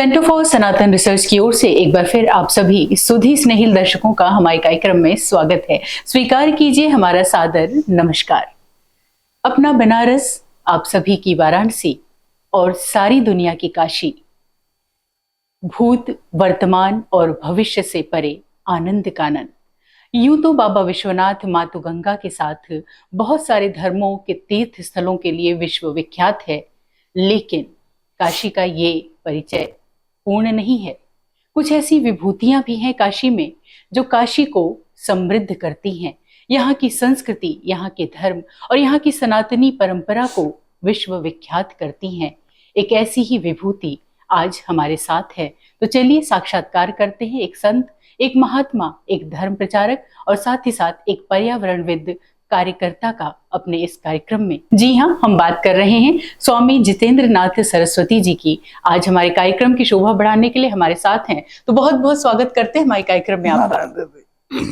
Centre for Sanatan research की ओर से एक बार फिर आप सभी सुधी स्नेहिल दर्शकों का हमारे कार्यक्रम में स्वागत है। स्वीकार कीजिए हमारा सादर नमस्कार। अपना बनारस, आप सभी की वाराणसी और सारी दुनिया की काशी, भूत, वर्तमान और भविष्य से परे आनंद कानन। यूं तो बाबा विश्वनाथ मातु गंगा के साथ बहुत सारे धर्मों के तीर्थ स्थलों के लिए विश्व विख्यात है, लेकिन काशी का ये परिचय पूर्ण नहीं है। कुछ ऐसी विभूतियां भी हैं काशी में जो काशी को समृद्ध करती हैं। यहाँ की संस्कृति, यहाँ के धर्म और यहाँ की सनातनी परंपरा को विश्व विख्यात करती हैं। एक ऐसी ही विभूति आज हमारे साथ है, तो चलिए साक्षात्कार करते हैं एक संत, एक महात्मा, एक धर्म प्रचारक और साथ ही साथ एक पर्यावरणविद कार्यकर्ता का अपने इस कार्यक्रम में। जी हाँ, हम बात कर रहे हैं स्वामी जितेंद्र नाथ सरस्वती जी की। आज हमारे कार्यक्रम की शोभा बढ़ाने के लिए हमारे साथ हैं, तो बहुत बहुत स्वागत करते हैं हमारे कार्यक्रम में आपका।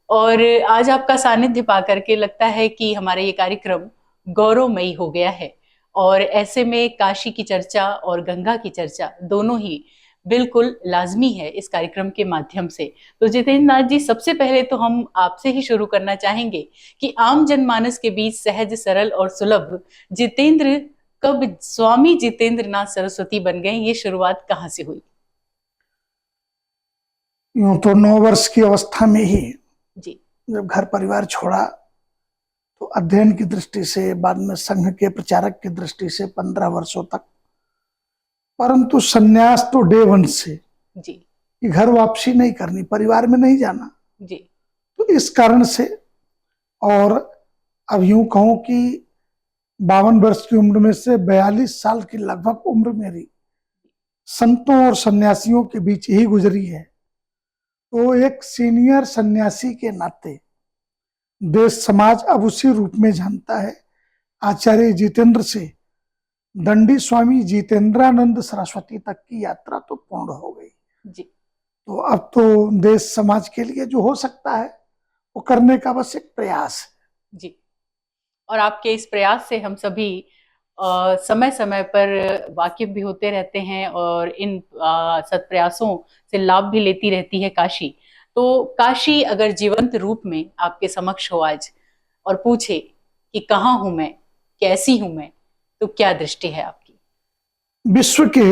और आज आपका सानिध्य पा करके लगता है कि हमारा ये कार्यक्रम गौरवमयी हो गया है। और ऐसे में काशी की चर्चा और गंगा की चर्चा दोनों ही बिल्कुल लाजमी है इस कार्यक्रम के माध्यम से। तो जितेंद्र नाथ जी, सबसे पहले तो हम आपसे ही शुरू करना चाहेंगे कि आम जनमानस के बीच सहज, सरल और सुलभ जितेंद्र कब स्वामी जितेंद्र नाथ सरस्वती बन गए? ये शुरुआत कहाँ से हुई? यूं तो 9 वर्ष की अवस्था में ही जी, जब घर परिवार छोड़ा तो अध्ययन की दृष्टि से, बाद में संघ के प्रचारक की दृष्टि से 15 वर्षों तक, परंतु सन्यास तो डे 1 से जी, कि घर वापसी नहीं करनी, परिवार में नहीं जाना। जी, तो इस कारण से, और अब यूं कहूं कि 52 वर्ष की उम्र में से 42 साल की लगभग उम्र मेरी संतों और सन्यासियों के बीच ही गुजरी है। तो एक सीनियर सन्यासी के नाते देश समाज अब उसी रूप में जानता है। आचार्य जितेंद्र से दंडी स्वामी जितेंद्रानंद सरस्वती तक की यात्रा तो पूर्ण हो गई जी। तो अब तो देश समाज के लिए जो हो सकता है वो करने का बस एक प्रयास है। जी, और आपके इस प्रयास से हम सभी समय समय पर वाकिफ भी होते रहते हैं और इन सत्प्रयासों से लाभ भी लेती रहती है काशी। तो काशी अगर जीवंत रूप में आपके समक्ष हो आज और पूछे कि कहाँ हूं मैं, कैसी हूं मैं, तो क्या दृष्टि है आपकी? विश्व के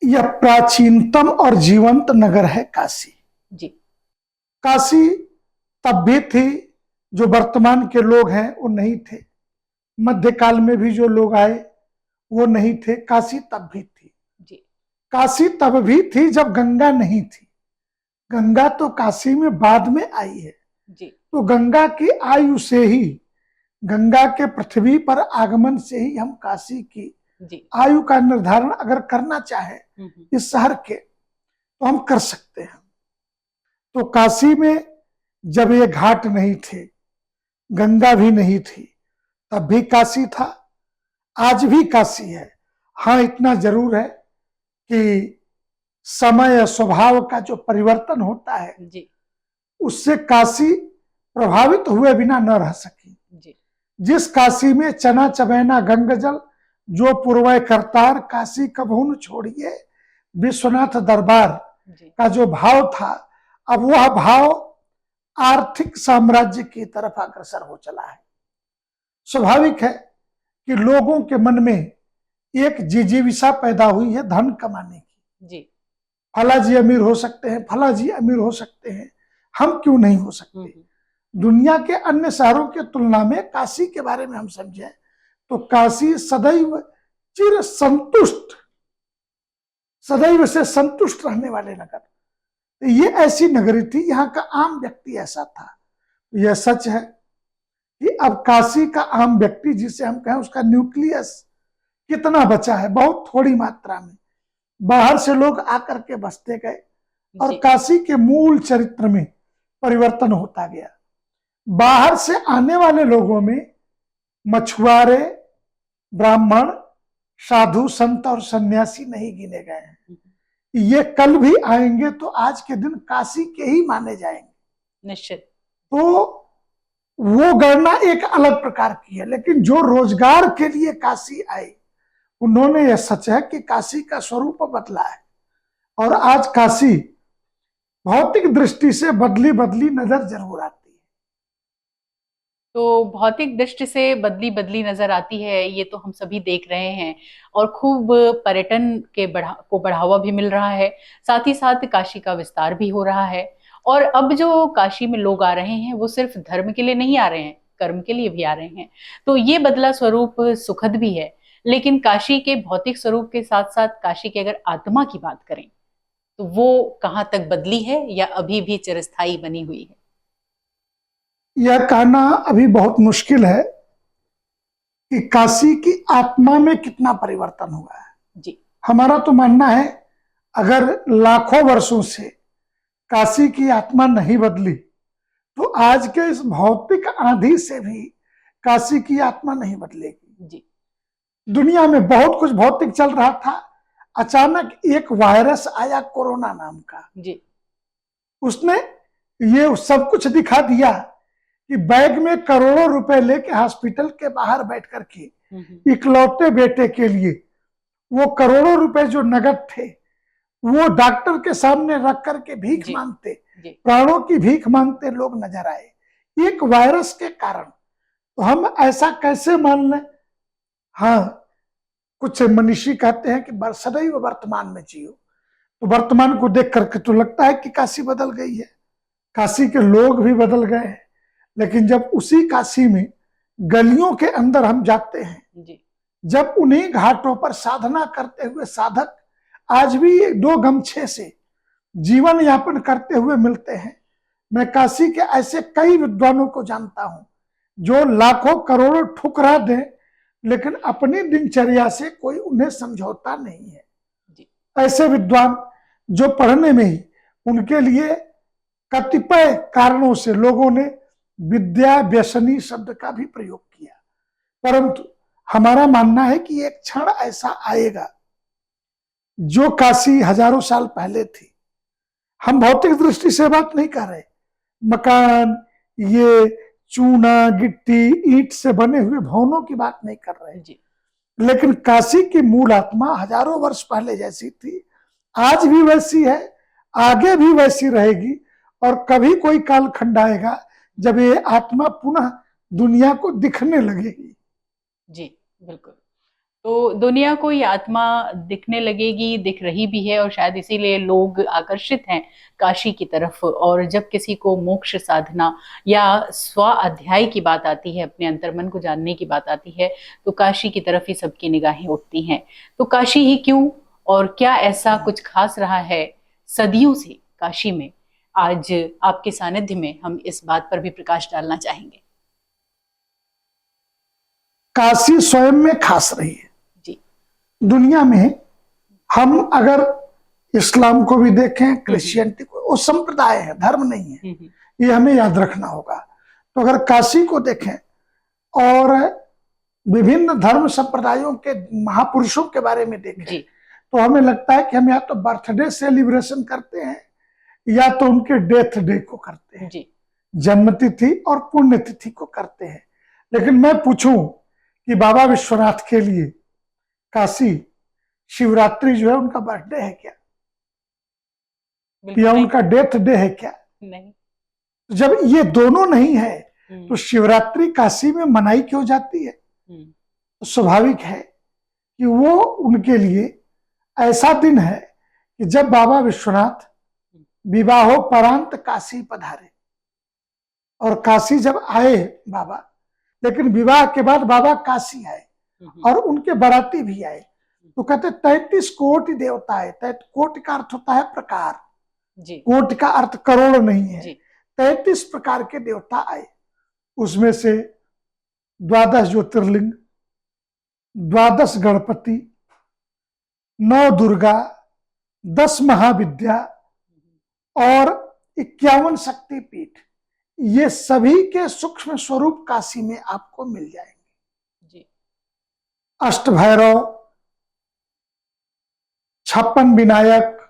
यह प्राचीनतम और जीवंत नगर है काशी। जी, काशी तब भी थी, जो वर्तमान के लोग हैं वो नहीं थे। मध्यकाल में भी जो लोग आए वो नहीं थे। काशी तब भी थी। जी, काशी तब भी थी जब गंगा नहीं थी। गंगा तो काशी में बाद में आई है। जी, तो गंगा की आयु से ही, गंगा के पृथ्वी पर आगमन से ही हम काशी की जी, आयु का निर्धारण अगर करना चाहे इस शहर के, तो हम कर सकते हैं। तो काशी में जब ये घाट नहीं थे, गंगा भी नहीं थी, तब भी काशी था, आज भी काशी है। हाँ, इतना जरूर है कि समय स्वभाव का जो परिवर्तन होता है, जी, उससे काशी प्रभावित हुए बिना न रह सकी। जी, जिस काशी में चना चबैना गंगजल, जो पूर्वय करतार, काशी कबहू न छोड़िए विश्वनाथ दरबार का जो भाव था, अब वह भाव आर्थिक साम्राज्य की तरफ अग्रसर हो चला है। स्वाभाविक है कि लोगों के मन में एक जिजीविषा पैदा हुई है धन कमाने की। जी, फला जी अमीर हो सकते हैं, फला जी अमीर हो सकते हैं, हम क्यों नहीं हो सकते? दुनिया के अन्य शहरों के तुलना में काशी के बारे में हम समझें तो काशी सदैव चिर संतुष्ट, सदैव से संतुष्ट रहने वाले नगर। तो ये ऐसी नगरी थी, यहाँ का आम व्यक्ति ऐसा था। यह सच है कि अब काशी का आम व्यक्ति, जिसे हम कहें उसका न्यूक्लियस कितना बचा है, बहुत थोड़ी मात्रा में। बाहर से लोग आकर के बसते गए और काशी के मूल चरित्र में परिवर्तन होता गया। बाहर से आने वाले लोगों में मछुआरे, ब्राह्मण, साधु, संत और सन्यासी नहीं गिने गए हैं। ये कल भी आएंगे तो आज के दिन काशी के ही माने जाएंगे, निश्चित। तो वो गणना एक अलग प्रकार की है। लेकिन जो रोजगार के लिए काशी आए उन्होंने, यह सच है कि काशी का स्वरूप बदला है और आज काशी भौतिक दृष्टि से बदली बदली नजर जरूर आती है। तो भौतिक दृष्टि से बदली बदली नजर आती है, ये तो हम सभी देख रहे हैं। और खूब पर्यटन के को बढ़ावा भी मिल रहा है, साथ ही साथ काशी का विस्तार भी हो रहा है। और अब जो काशी में लोग आ रहे हैं वो सिर्फ धर्म के लिए नहीं आ रहे हैं, कर्म के लिए भी आ रहे हैं। तो ये बदला स्वरूप सुखद भी है। लेकिन काशी के भौतिक स्वरूप के साथ साथ काशी की अगर आत्मा की बात करें तो वो कहाँ तक बदली है या अभी भी चिरस्थायी बनी हुई है? यह कहना अभी बहुत मुश्किल है कि काशी की आत्मा में कितना परिवर्तन हुआ है। जी। हमारा तो मानना है, अगर लाखों वर्षों से काशी की आत्मा नहीं बदली तो आज के इस भौतिक आंधी से भी काशी की आत्मा नहीं बदलेगी। जी। दुनिया में बहुत कुछ भौतिक चल रहा था, अचानक एक वायरस आया कोरोना नाम का। जी। उसने ये सब कुछ दिखा दिया कि बैग में करोड़ों रुपए लेके हॉस्पिटल के बाहर बैठ करके इकलौते बेटे के लिए वो करोड़ों रुपए जो नगद थे वो डॉक्टर के सामने रख करके भीख मांगते, प्राणों की भीख मांगते लोग नजर आए एक वायरस के कारण। तो हम ऐसा कैसे मान लें? हाँ, कुछ मनीषी कहते हैं कि सदैव वर्तमान में जियो। तो वर्तमान को देख करके तो लगता है कि काशी बदल गई है, काशी के लोग भी बदल गए हैं। लेकिन जब उसी काशी में गलियों के अंदर हम जाते हैं, जब उन्हीं घाटों पर साधना करते हुए साधक आज भी दो गमछे से जीवन यापन करते हुए मिलते हैं। मैं काशी के ऐसे कई विद्वानों को जानता हूं जो लाखों करोड़ों ठुकरा दें लेकिन अपनी दिनचर्या से कोई उन्हें समझौता नहीं है। ऐसे विद्वान जो पढ़ने में ही उनके लिए कतिपय कारणों से लोगों ने विद्या व्यसनी शब्द का भी प्रयोग किया, परंतु हमारा मानना है कि एक क्षण ऐसा आएगा जो काशी हजारों साल पहले थी। हम भौतिक दृष्टि से बात नहीं कर रहे, मकान, ये चूना गिट्टी ईंट से बने हुए भवनों की बात नहीं कर रहे जी। लेकिन काशी की मूल आत्मा हजारों वर्ष पहले जैसी थी, आज भी वैसी है, आगे भी वैसी रहेगी। और कभी कोई कालखंड आएगा जब ये आत्मा पुनः दुनिया को दिखने लगेगी। जी बिल्कुल। तो दुनिया को ये आत्मा दिखने लगेगी, दिख रही भी है, और शायद इसीलिए लोग आकर्षित हैं काशी की तरफ। और जब किसी को मोक्ष साधना या स्व अध्याय की बात आती है, अपने अंतर्मन को जानने की बात आती है, तो काशी की तरफ ही सबकी निगाहें उठती हैं। तो काशी ही क्यों, और क्या ऐसा कुछ खास रहा है सदियों से काशी में? आज आपके सानिध्य में हम इस बात पर भी प्रकाश डालना चाहेंगे। काशी स्वयं में खास रही है जी। दुनिया में हम अगर इस्लाम को भी देखें, क्रिश्चियनिटी को, वो संप्रदाय है, धर्म नहीं है, ये हमें याद रखना होगा। तो अगर काशी को देखें और विभिन्न धर्म संप्रदायों के महापुरुषों के बारे में देखें तो हमें लगता है कि हम या तो बर्थडे सेलिब्रेशन करते हैं या तो उनके डेथ डे को करते हैं, जन्मतिथि और पुण्यतिथि को करते हैं। लेकिन मैं पूछूं कि बाबा विश्वनाथ के लिए काशी शिवरात्रि जो है उनका बर्थडे है क्या, या उनका डेथ डे है क्या? नहीं। जब ये दोनों नहीं है तो शिवरात्रि काशी में मनाई क्यों जाती है? तो स्वाभाविक है कि वो उनके लिए ऐसा दिन है कि जब बाबा विश्वनाथ विवाहोपरांत काशी पधारे। और काशी जब आए बाबा, लेकिन विवाह के बाद बाबा काशी आए और उनके बाराती भी आए। तो कहते 33 कोटि देवता है। कोटि का अर्थ होता है प्रकार, कोटि का अर्थ करोड़ नहीं है। 33 प्रकार के देवता आए, उसमें से 12 ज्योतिर्लिंग, 12 गणपति, 9 दुर्गा, 10 महाविद्या और 51 शक्तिपीठ, ये सभी के सूक्ष्म स्वरूप काशी में आपको मिल जाएंगे। अष्टभैरव, 56 विनायक,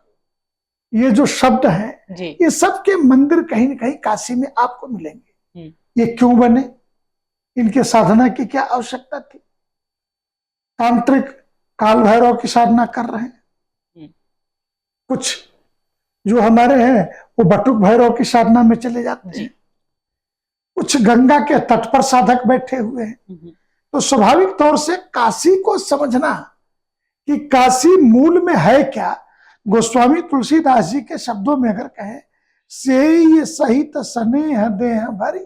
ये जो शब्द हैं ये सब के मंदिर कहीं न कहीं काशी में आपको मिलेंगे। ये क्यों बने? इनके साधना की क्या आवश्यकता थी? तांत्रिक काल भैरव की साधना कर रहे हैं, हम्म, कुछ जो हमारे हैं वो बटुक भैरव की साधना में चले जाते जी। हैं, कुछ गंगा के तट पर साधक बैठे हुए हैं। हम्म, तो स्वाभाविक तौर से काशी को समझना कि काशी मूल में है क्या, गोस्वामी तुलसीदास जी के शब्दों में अगर कहें, से सहित स्नेह देह भरी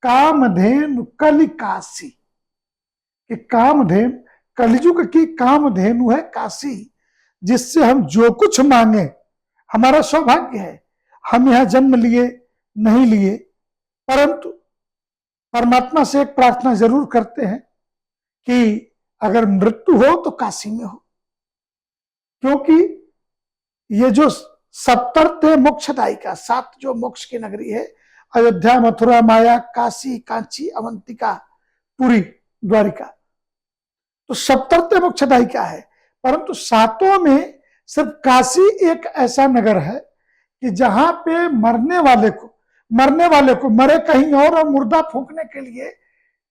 कामधेनु कलि काशी, कि कामधेनु कलयुग की कामधेनु है काशी, जिससे हम जो कुछ मांगे हमारा सौभाग्य है। हम यहां जन्म लिए नहीं लिए, परंतु परमात्मा से एक प्रार्थना जरूर करते हैं कि अगर मृत्यु हो तो काशी में हो, क्योंकि ये जो 70 मोक्षदायिका, 7 जो मोक्ष की नगरी है, अयोध्या, मथुरा, माया, काशी, कांची, अवंतिका, पुरी, द्वारिका, तो 70 मोक्षदायिका है, परंतु 7 में सिर्फ काशी एक ऐसा नगर है कि जहां पे मरने वाले को मरे कहीं और मुर्दा फूंकने के लिए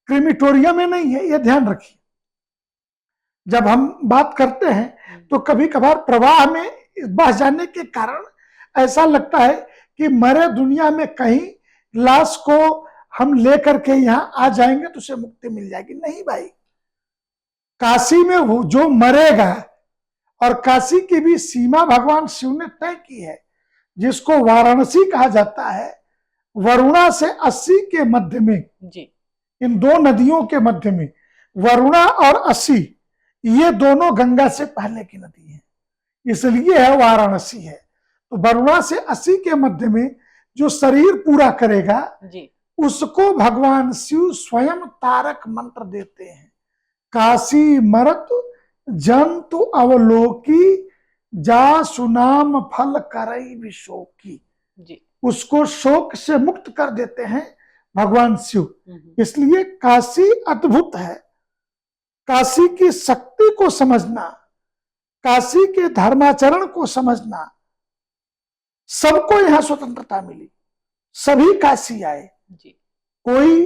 क्रिमिटोरियम में नहीं है, ये ध्यान रखिए। जब हम बात करते हैं तो कभी कभार प्रवाह में बह जाने के कारण ऐसा लगता है कि मरे दुनिया में कहीं लाश को हम लेकर के यहां आ जाएंगे तो उसे मुक्ति मिल जाएगी। नहीं भाई, काशी में वो जो मरेगा, और काशी की भी सीमा भगवान शिव ने तय की है, जिसको वाराणसी कहा जाता है। वरुणा से 80 के मध्य में जी। इन 2 नदियों के मध्य में वरुणा और 80, ये दोनों गंगा से पहले की नदी है, इसलिए है वाराणसी है। तो वरुणा से 80 के मध्य में जो शरीर पूरा करेगा जी। उसको भगवान शिव स्वयं तारक मंत्र देते हैं, काशी मरत जंतु अवलोकी जा सुनाम फल करई विशोकी। जी। उसको शोक से मुक्त कर देते हैं भगवान शिव। इसलिए काशी अद्भुत है। काशी की शक्ति को समझना, काशी के धर्माचरण को समझना, सबको यहां स्वतंत्रता मिली, सभी काशी आए। जी। कोई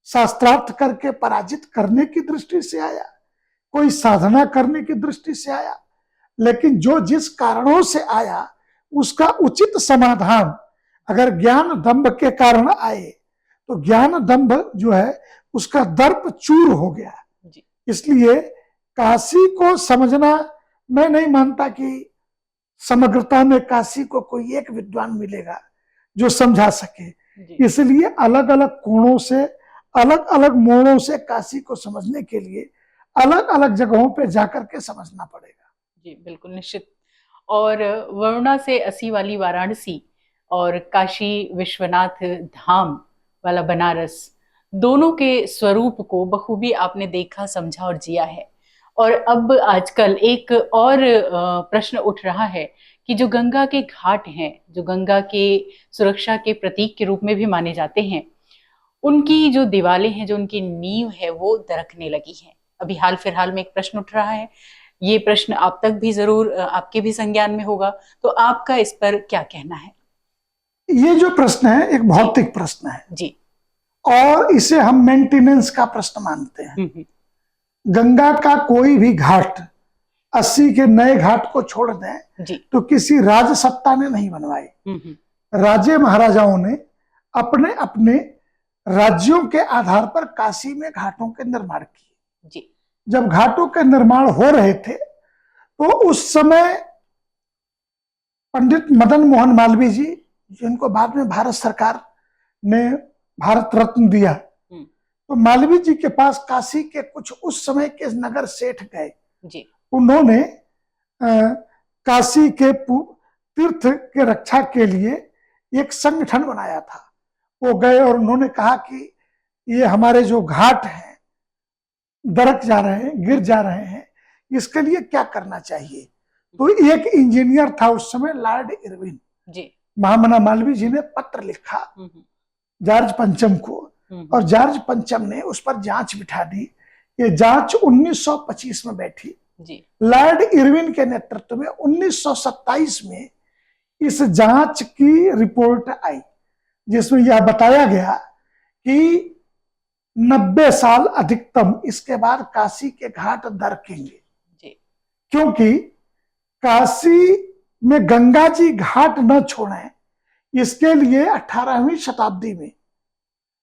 शास्त्रार्थ करके पराजित करने की दृष्टि से आया, कोई साधना करने की दृष्टि से आया, लेकिन जो जिस कारणों से आया उसका उचित समाधान, अगर ज्ञान दंभ के कारण आए तो ज्ञान दंभ जो है उसका दर्प चूर हो गया। जी। इसलिए काशी को समझना, मैं नहीं मानता कि समग्रता में काशी को कोई एक विद्वान मिलेगा जो समझा सके। इसलिए अलग अलग कोणों से, अलग अलग मोड़ों से काशी को समझने के लिए अलग अलग जगहों पे जाकर के समझना पड़ेगा। जी बिल्कुल, निश्चित। और वरुणा से 80 वाली वाराणसी और काशी विश्वनाथ धाम वाला बनारस, दोनों के स्वरूप को बखूबी आपने देखा, समझा और जिया है। और अब आजकल एक और प्रश्न उठ रहा है कि जो गंगा के घाट हैं, जो गंगा के सुरक्षा के प्रतीक के रूप में भी माने जाते हैं, उनकी जो दीवारें हैं, जो उनकी नींव है, वो दरकने लगी है। अभी हाल फिलहाल में एक प्रश्न उठ रहा है, ये प्रश्न आप तक भी जरूर, आपके भी संज्ञान में होगा, तो आपका इस पर क्या कहना है? ये जो प्रश्न है एक भौतिक प्रश्न है जी। और इसे हम मेंटेनेंस का प्रश्न मानते हैं। गंगा का कोई भी घाट 80 के नए घाट को छोड़ दें जी। तो किसी राज सत्ता ने नहीं बनवाए, राजे महाराजाओं ने अपने अपने राज्यों के आधार पर काशी में घाटों के निर्माण किए। जी। जब घाटों के निर्माण हो रहे थे तो उस समय पंडित मदन मोहन मालवीय जी, जिनको बाद में भारत सरकार ने भारत रत्न दिया, तो मालवीय जी के पास काशी के कुछ उस समय के नगर सेठ गए। जी। उन्होंने काशी के तीर्थ के रक्षा के लिए एक संगठन बनाया था। वो गए और उन्होंने कहा कि ये हमारे जो घाट हैं दरक जा रहे हैं, गिर जा रहे हैं, इसके लिए क्या करना चाहिए। तो एक इंजीनियर था उस समय, लॉर्ड इरविन जी, महामना मालवीय जी ने पत्र लिखा जॉर्ज पंचम को, और जॉर्ज पंचम ने उस पर जांच बिठा दी। ये जांच 1925 में बैठी जी। लॉर्ड इरविन के नेतृत्व में 1927 में इस जांच की रिपोर्ट आई, जिसमें यह बताया गया कि 90 साल अधिकतम इसके बाद काशी के घाट दरकेंगे। क्योंकि काशी में गंगा जी घाट न छोड़ें, इसके लिए 18वीं शताब्दी में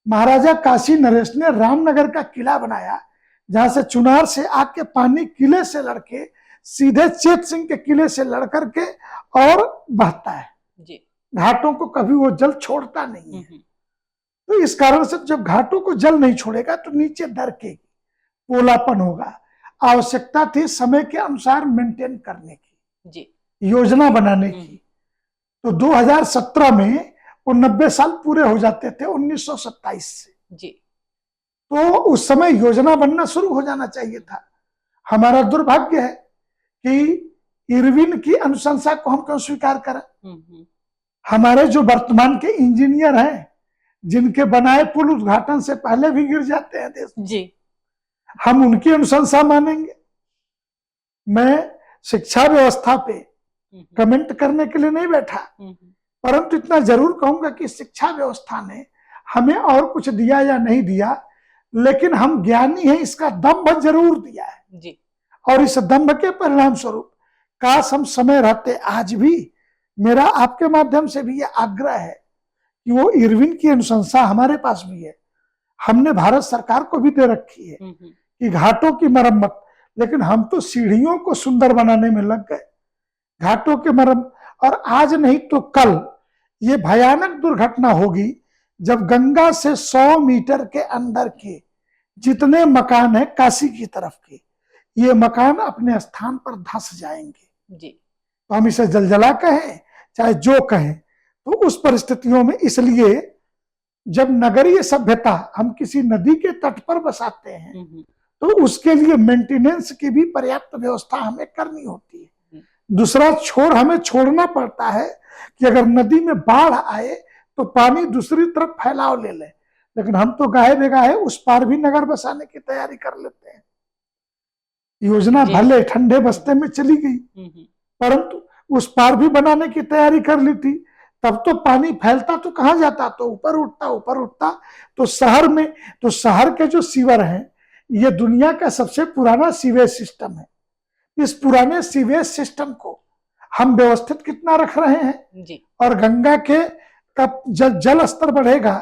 महाराजा काशी नरेश ने रामनगर का किला बनाया, जहां से चुनार से आके पानी किले से लड़के सीधे चेत सिंह के किले से लड़ करके और बहता है जी। घाटों को कभी वो जल छोड़ता नहीं है। तो इस कारण से जब घाटों को जल नहीं छोड़ेगा तो नीचे दरकेगी, पोलापन होगा। आवश्यकता थी समय के अनुसार मेंटेन करने की जी। योजना बनाने की। तो 2017 में वो 90 साल पूरे हो जाते थे 1927 से जी। तो उस समय योजना बनना शुरू हो जाना चाहिए था। हमारा दुर्भाग्य है कि इरविन की अनुशंसा को हम क्यों स्वीकार करें। हमारे जो वर्तमान के इंजीनियर हैं, जिनके बनाए पुल उद्घाटन से पहले भी गिर जाते हैं देश जी, हम उनकी अनुशंसा मानेंगे। मैं शिक्षा व्यवस्था पे कमेंट करने के लिए नहीं बैठा, परंतु इतना जरूर कहूंगा कि शिक्षा व्यवस्था ने हमें और कुछ दिया या नहीं दिया, लेकिन हम ज्ञानी हैं इसका दंभ जरूर दिया है जी। और इस दंभ के परिणाम स्वरूप काश हम समय रहते। आज भी मेरा आपके माध्यम से भी यह आग्रह है कि वो इरविन की अनुशंसा हमारे पास भी है, हमने भारत सरकार को भी दे रखी है कि घाटों की मरम्मत, लेकिन हम तो सीढ़ियों को सुंदर बनाने में लग गए, घाटों के मरम्मत। और आज नहीं तो कल ये भयानक दुर्घटना होगी जब गंगा से 100 मीटर के अंदर के जितने मकान है काशी की तरफ के, ये मकान अपने स्थान पर धंस जाएंगे जी। तो हम इसे जलजला कहें चाहे जो कहें, तो उस परिस्थितियों में इसलिए जब नगरीय सभ्यता हम किसी नदी के तट पर बसाते हैं तो उसके लिए मेंटेनेंस की भी पर्याप्त व्यवस्था हमें करनी होती है। दूसरा छोर हमें छोड़ना पड़ता है कि अगर नदी में बाढ़ आए तो पानी दूसरी तरफ फैलाव ले ले, लेकिन हम तो गाहे बेगाहे उस पार भी नगर बसाने की तैयारी कर लेते हैं। योजना भले ठंडे बस्ते में चली गई, परंतु उस पार भी बनाने की तैयारी कर ली थी। तब तो पानी फैलता तो कहां जाता, तो ऊपर उठता। तो शहर में, तो शहर के जो सीवर हैं, ये दुनिया का सबसे पुराना सीवेज सिस्टम है। इस पुराने सीवेज सिस्टम को हम व्यवस्थित कितना रख रहे हैं जी। और गंगा के कब जल स्तर बढ़ेगा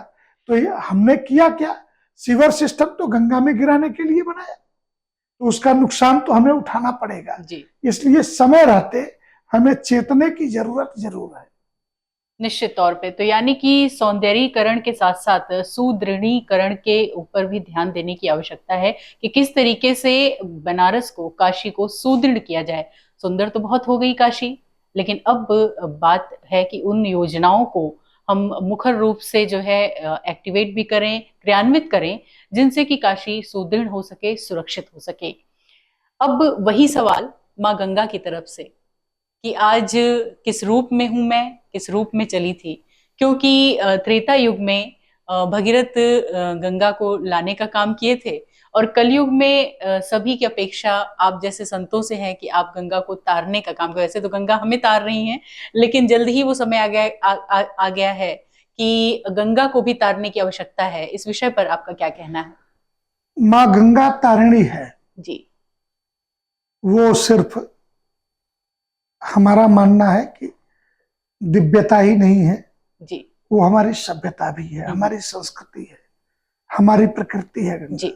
तो ये हमने किया क्या, सीवर सिस्टम तो गंगा में गिराने के लिए बनाया, तो उसका नुकसान तो हमें उठाना पड़ेगा जी। इसलिए समय रहते हमें चेतने की जरूरत जरूर है। निश्चित तौर पे। तो यानी कि सौंदर्यीकरण के साथ साथ सुदृढ़ीकरण के ऊपर भी ध्यान देने की आवश्यकता है कि किस तरीके से बनारस को, काशी को सुदृढ़ किया जाए। सुंदर तो बहुत हो गई काशी, लेकिन अब बात है कि उन योजनाओं को हम मुखर रूप से जो है एक्टिवेट भी करें, क्रियान्वित करें, जिनसे कि काशी सुदृढ़ हो सके, सुरक्षित हो सके। अब वही सवाल माँ गंगा की तरफ से कि आज किस रूप में हूं मैं, किस रूप में चली थी, क्योंकि त्रेता युग में भगीरथ गंगा को लाने का काम किए थे और कलयुग में सभी की अपेक्षा आप जैसे संतों से है कि आप गंगा को तारने का काम करें। वैसे तो गंगा हमें तार रही हैं, लेकिन जल्द ही वो समय आ गया है कि गंगा को भी तारने की आवश्यकता है। इस विषय पर आपका क्या कहना है? माँ गंगा तारिणी है जी। वो सिर्फ हमारा मानना है कि दिव्यता ही नहीं है जी, वो हमारी सभ्यता भी है, हमारी संस्कृति है, हमारी प्रकृति है गंगा जी।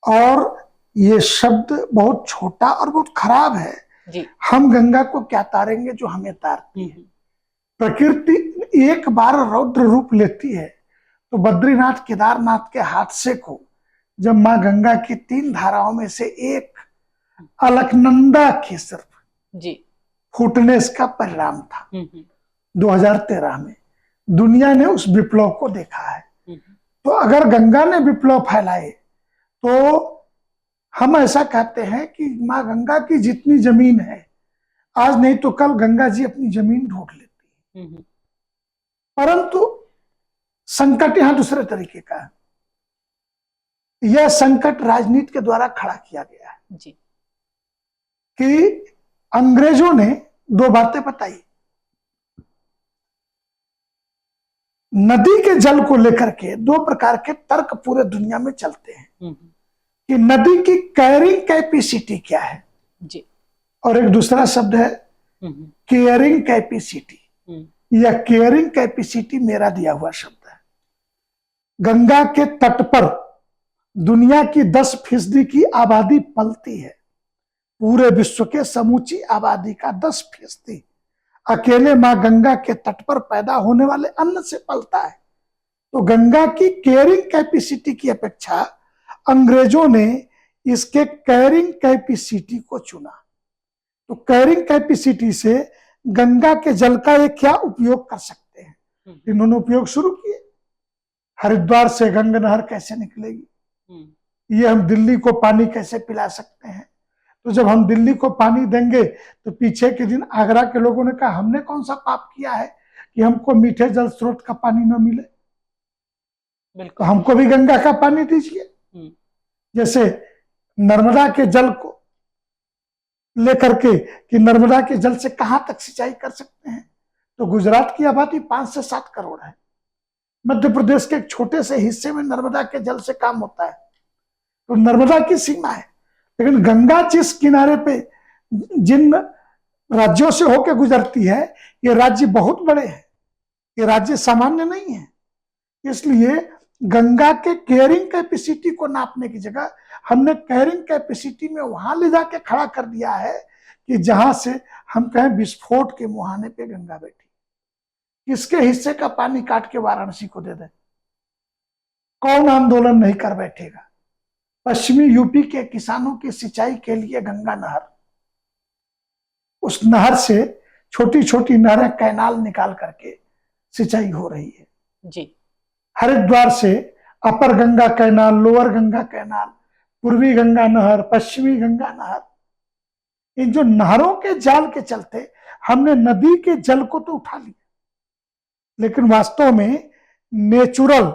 और ये शब्द बहुत छोटा और बहुत खराब है जी। हम गंगा को क्या तारेंगे जो हमें तारती है। प्रकृति एक बार रौद्र रूप लेती है तो बद्रीनाथ केदारनाथ के हादसे को जब माँ गंगा की 3 धाराओं में से एक अलकनंदा की सिर्फ जी फूटने का परिणाम था 2013 में। दुनिया ने उस विप्लव को देखा है। तो अगर गंगा ने विप्लव फैलाए तो हम ऐसा कहते हैं कि माँ गंगा की जितनी जमीन है, आज नहीं तो कल गंगा जी अपनी जमीन ढूंढ लेती है। परंतु संकट यहां दूसरे तरीके का है। यह संकट राजनीति के द्वारा खड़ा किया गया है जी। कि अंग्रेजों ने 2 बातें बताई। नदी के जल को लेकर के 2 प्रकार के तर्क पूरे दुनिया में चलते हैं कि नदी की कैरिंग कैपेसिटी क्या है जी। और एक दूसरा शब्द है केयरिंग कैपेसिटी। या केयरिंग कैपेसिटी मेरा दिया हुआ शब्द है। गंगा के तट पर दुनिया की 10% की आबादी पलती है। पूरे विश्व के समूची आबादी का 10% अकेले मां गंगा के तट पर पैदा होने वाले अन्न से पलता है। तो गंगा की केयरिंग कैपेसिटी की अपेक्षा अंग्रेजों ने इसके कैरिंग कैपेसिटी को चुना। तो कैरिंग कैपेसिटी से गंगा के जल का ये क्या उपयोग कर सकते हैं, इन्होंने उपयोग शुरू किए। हरिद्वार से गंगा नहर कैसे निकलेगी, ये हम दिल्ली को पानी कैसे पिला सकते हैं। तो जब हम दिल्ली को पानी देंगे तो पीछे के दिन आगरा के लोगों ने कहा हमने कौन सा पाप किया है कि हमको मीठे जल स्रोत का पानी न मिले, तो हमको भी गंगा का पानी दीजिए। जैसे नर्मदा के जल को लेकर के कि नर्मदा के जल से कहां तक सिंचाई कर सकते हैं, तो गुजरात की आबादी 5 से 7 करोड़ है। मध्य प्रदेश के एक छोटे से हिस्से में नर्मदा के जल से काम होता है, तो नर्मदा की सीमा है। लेकिन गंगा जिस किनारे पे जिन राज्यों से होकर गुजरती है, ये राज्य बहुत बड़े हैं, ये राज्य सामान्य नहीं है। इसलिए गंगा के कैरिंग कैपेसिटी को नापने की जगह हमने कैरिंग कैपेसिटी में वहां ले जाके खड़ा कर दिया है कि जहां से हम कहें विस्फोट के मुहाने पे गंगा बैठी, किसके हिस्से का पानी काट के वाराणसी को दे दे, कौन आंदोलन नहीं कर बैठेगा। पश्चिमी यूपी के किसानों की सिंचाई के लिए गंगा नहर, उस नहर से छोटी छोटी नहरें कैनाल निकाल करके सिंचाई हो रही है जी। हरिद्वार से upper Ganga canal, lower Ganga canal, पूर्वी गंगा नहर, पश्चिमी गंगा नहर, इन जो नहरों के जाल के चलते हमने नदी के जल को तो उठा लिया, लेकिन वास्तव में नेचुरल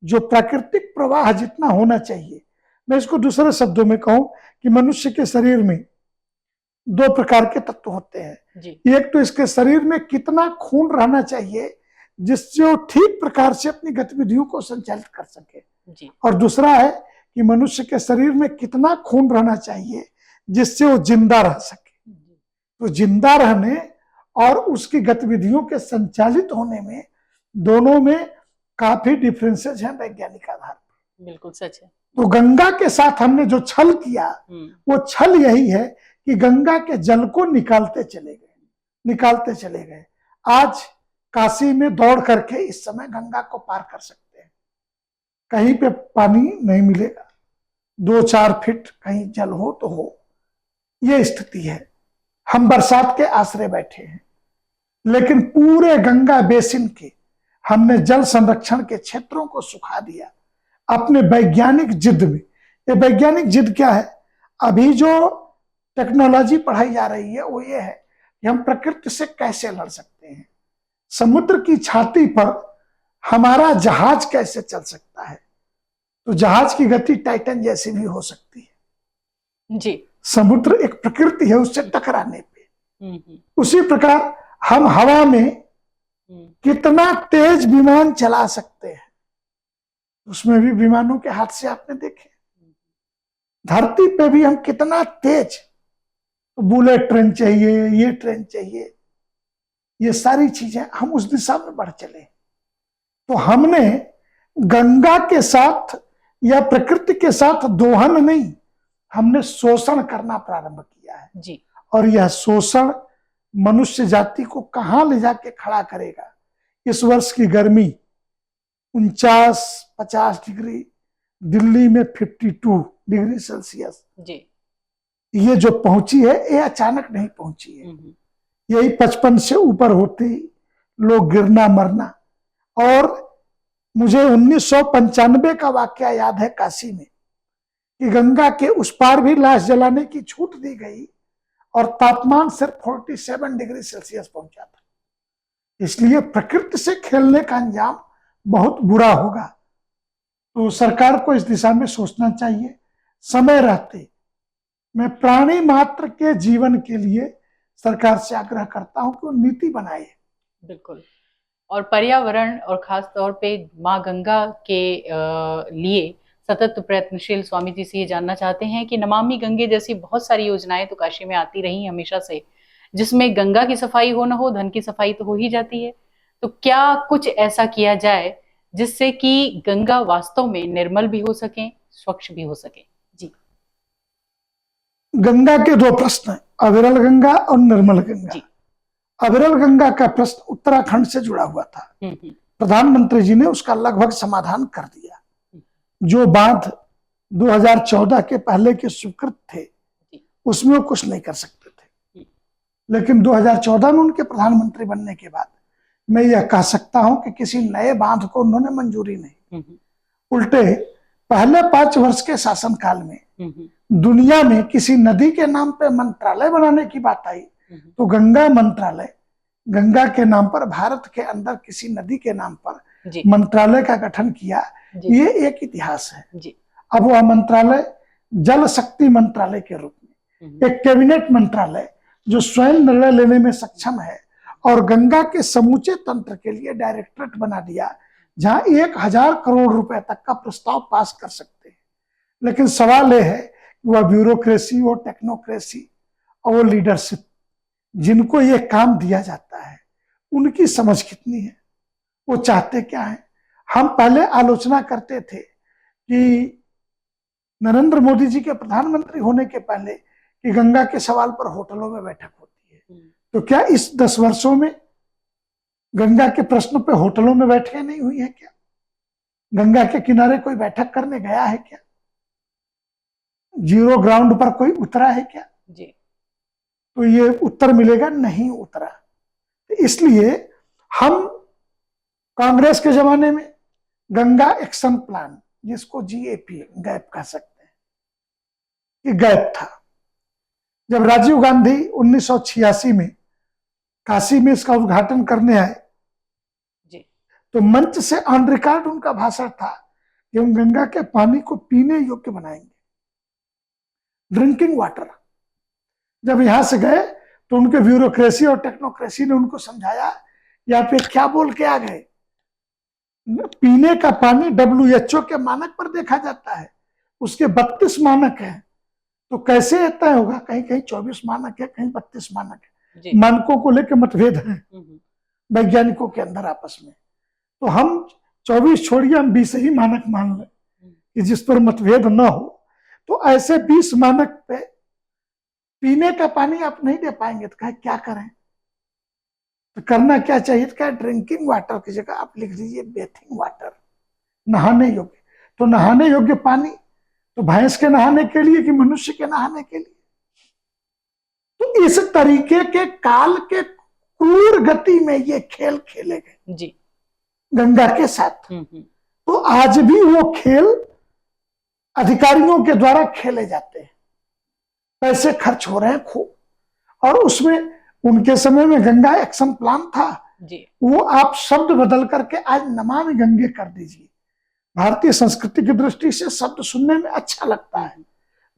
जो प्राकृतिक प्रवाह जितना होना चाहिए, मैं इसको दूसरे शब्दों में कहूं कि मनुष्य के शरीर में 2 प्रकार के तत्व होते हैं जी। एक तो इसके शरीर में कितना खून रहना चाहिए जिससे वो ठीक प्रकार से अपनी गतिविधियों को संचालित कर सके जी। और दूसरा है कि मनुष्य के शरीर में कितना खून रहना चाहिए जिससे वो जिंदा रह सके। तो जिंदा रहने और उसकी गतिविधियों के संचालित होने में, दोनों में काफी डिफरेंसेस हैं वैज्ञानिक आधार पर। बिल्कुल सच है। तो गंगा के साथ हमने जो छल किया वो छल यही है कि गंगा के जल को निकालते चले गए। आज काशी में दौड़ करके इस समय गंगा को पार कर सकते हैं, कहीं पे पानी नहीं मिलेगा, 2-4 फीट कहीं जल हो तो हो, ये स्थिति है। हम बरसात के आश्रय बैठे हैं, लेकिन पूरे गंगा बेसिन के हमने जल संरक्षण के क्षेत्रों को सुखा दिया अपने वैज्ञानिक जिद में। ये वैज्ञानिक जिद क्या है, अभी जो टेक्नोलॉजी पढ़ाई जा रही है वो ये है कि हम प्रकृति से कैसे लड़ सकते हैं, समुद्र की छाती पर हमारा जहाज कैसे चल सकता है। तो जहाज की गति टाइटन जैसी भी हो सकती है जी। समुद्र एक प्रकृति है, उससे टकराने पे। उसी प्रकार हम हवा में कितना तेज विमान चला सकते हैं, उसमें भी विमानों के हाथ से आपने देखे। धरती पे भी हम कितना तेज, बुलेट ट्रेन चाहिए, ये ट्रेन चाहिए, ये सारी चीजें हम उस दिशा में बढ़ चले। तो हमने गंगा के साथ या प्रकृति के साथ दोहन नहीं, हमने शोषण करना प्रारंभ किया है जी। और यह शोषण मनुष्य जाति को कहां ले जाके खड़ा करेगा। इस वर्ष की गर्मी 49-50 डिग्री, दिल्ली में 52 डिग्री सेल्सियस जी, ये जो पहुंची है ये अचानक नहीं पहुंची है। यही 55 से ऊपर होते ही लोग गिरना मरना। और मुझे 1995 का वाकया याद है काशी में, कि गंगा के उस पार भी लाश जलाने की छूट दी गई और तापमान सिर्फ 47 डिग्री सेल्सियस पहुंचा था। इसलिए प्रकृति से खेलने का अंजाम बहुत बुरा होगा। तो सरकार को इस दिशा में सोचना चाहिए। समय रहते मैं प्राणी मात्र के जीवन के लिए सरकार से आग्रह करता हूं कि वो नीति बनाए। बिल्कुल। और पर्यावरण और खास तौर पे माँ गंगा के लिए सतत प्रयत्नशील स्वामी जी से ये जानना चाहते हैं कि नमामि गंगे जैसी बहुत सारी योजनाएं तो काशी में आती रही हमेशा से, जिसमें गंगा की सफाई हो ना हो, धन की सफाई तो हो ही जाती है। तो क्या कुछ ऐसा किया जाए जिससे कि गंगा वास्तव में निर्मल भी हो सके, स्वच्छ भी हो सके? जी। गंगा के दो प्रश्न हैं, अविरल गंगा और निर्मल गंगा। जी। अविरल गंगा का प्रश्न उत्तराखंड से जुड़ा हुआ था। प्रधानमंत्री जी ने उसका लगभग समाधान कर दिया। जो बांध 2014 के पहले के स्वीकृत थे उसमें वो कुछ नहीं कर सकते थे, लेकिन 2014 में उनके प्रधानमंत्री बनने के बाद मैं यह कह सकता हूं कि किसी नए बांध को उन्होंने मंजूरी नहीं। उल्टे पहले 5 वर्ष के शासनकाल में दुनिया में किसी नदी के नाम पे मंत्रालय बनाने की बात आई तो गंगा मंत्रालय, गंगा के नाम पर भारत के अंदर किसी नदी के नाम पर मंत्रालय का गठन किया, ये एक इतिहास है। अब वह मंत्रालय जल शक्ति मंत्रालय के रूप में एक कैबिनेट मंत्रालय जो स्वयं निर्णय लेने में सक्षम है और गंगा के समूचे तंत्र के लिए डायरेक्टरेट बना दिया, जहां 1000 करोड़ रुपए तक का प्रस्ताव पास कर सकते हैं। लेकिन सवाल यह है कि वह ब्यूरोक्रेसी और टेक्नोक्रेसी और वो लीडरशिप जिनको ये काम दिया जाता है उनकी समझ कितनी है, वो चाहते क्या है। हम पहले आलोचना करते थे कि नरेंद्र मोदी जी के प्रधानमंत्री होने के पहले कि गंगा के सवाल पर होटलों में बैठक होती है, तो क्या इस 10 वर्षों में गंगा के प्रश्न पे होटलों में बैठकें नहीं हुई है क्या? गंगा के किनारे कोई बैठक करने गया है क्या? जीरो ग्राउंड पर कोई उतरा है क्या? जी। तो ये उत्तर मिलेगा नहीं उतरा। तो इसलिए हम कांग्रेस के जमाने में गंगा एक्शन प्लान, जिसको जीएपी गैप कह सकते हैं, ये गैप था। जब राजीव गांधी 1986 में काशी में इसका उद्घाटन करने आए तो मंच से ऑन रिकॉर्ड उनका भाषण था कि हम गंगा के पानी को पीने योग्य बनाएंगे, ड्रिंकिंग वाटर। जब यहां से गए तो उनके ब्यूरोक्रेसी और टेक्नोक्रेसी ने उनको समझाया या फिर क्या बोल के आ गए, पीने का पानी WHO के मानक पर देखा जाता है, उसके 32 मानक हैं, तो कैसे तय होगा? कहीं कहीं 24 मानक है, कहीं 32 मानक है। मानकों को लेकर मतभेद है वैज्ञानिकों के अंदर आपस में, तो हम 24 छोड़िए, हम 20 ही मानक मान लें कि जिस पर मतभेद न हो। तो ऐसे 20 मानक पे पीने का पानी आप नहीं दे पाएंगे तो क्या करें? तो करना क्या चाहिए? तो क्या ड्रिंकिंग वाटर की जगह आप लिख दीजिए बेथिंग वाटर, नहाने योग्य। तो नहाने योग्य पानी तो भैंस के नहाने के लिए कि मनुष्य के नहाने के लिए? तो इस तरीके के काल के क्रूर गति में ये खेल खेले गए जी गंगा के साथ। तो आज भी वो खेल अधिकारियों के द्वारा खेले जाते हैं, पैसे खर्च हो रहे हैं खूब, और उसमें उनके समय में गंगा एक्शन प्लान था जी। वो आप शब्द बदल करके आज नमामि गंगे कर दीजिए। भारतीय संस्कृति की दृष्टि से शब्द सुनने में अच्छा लगता है,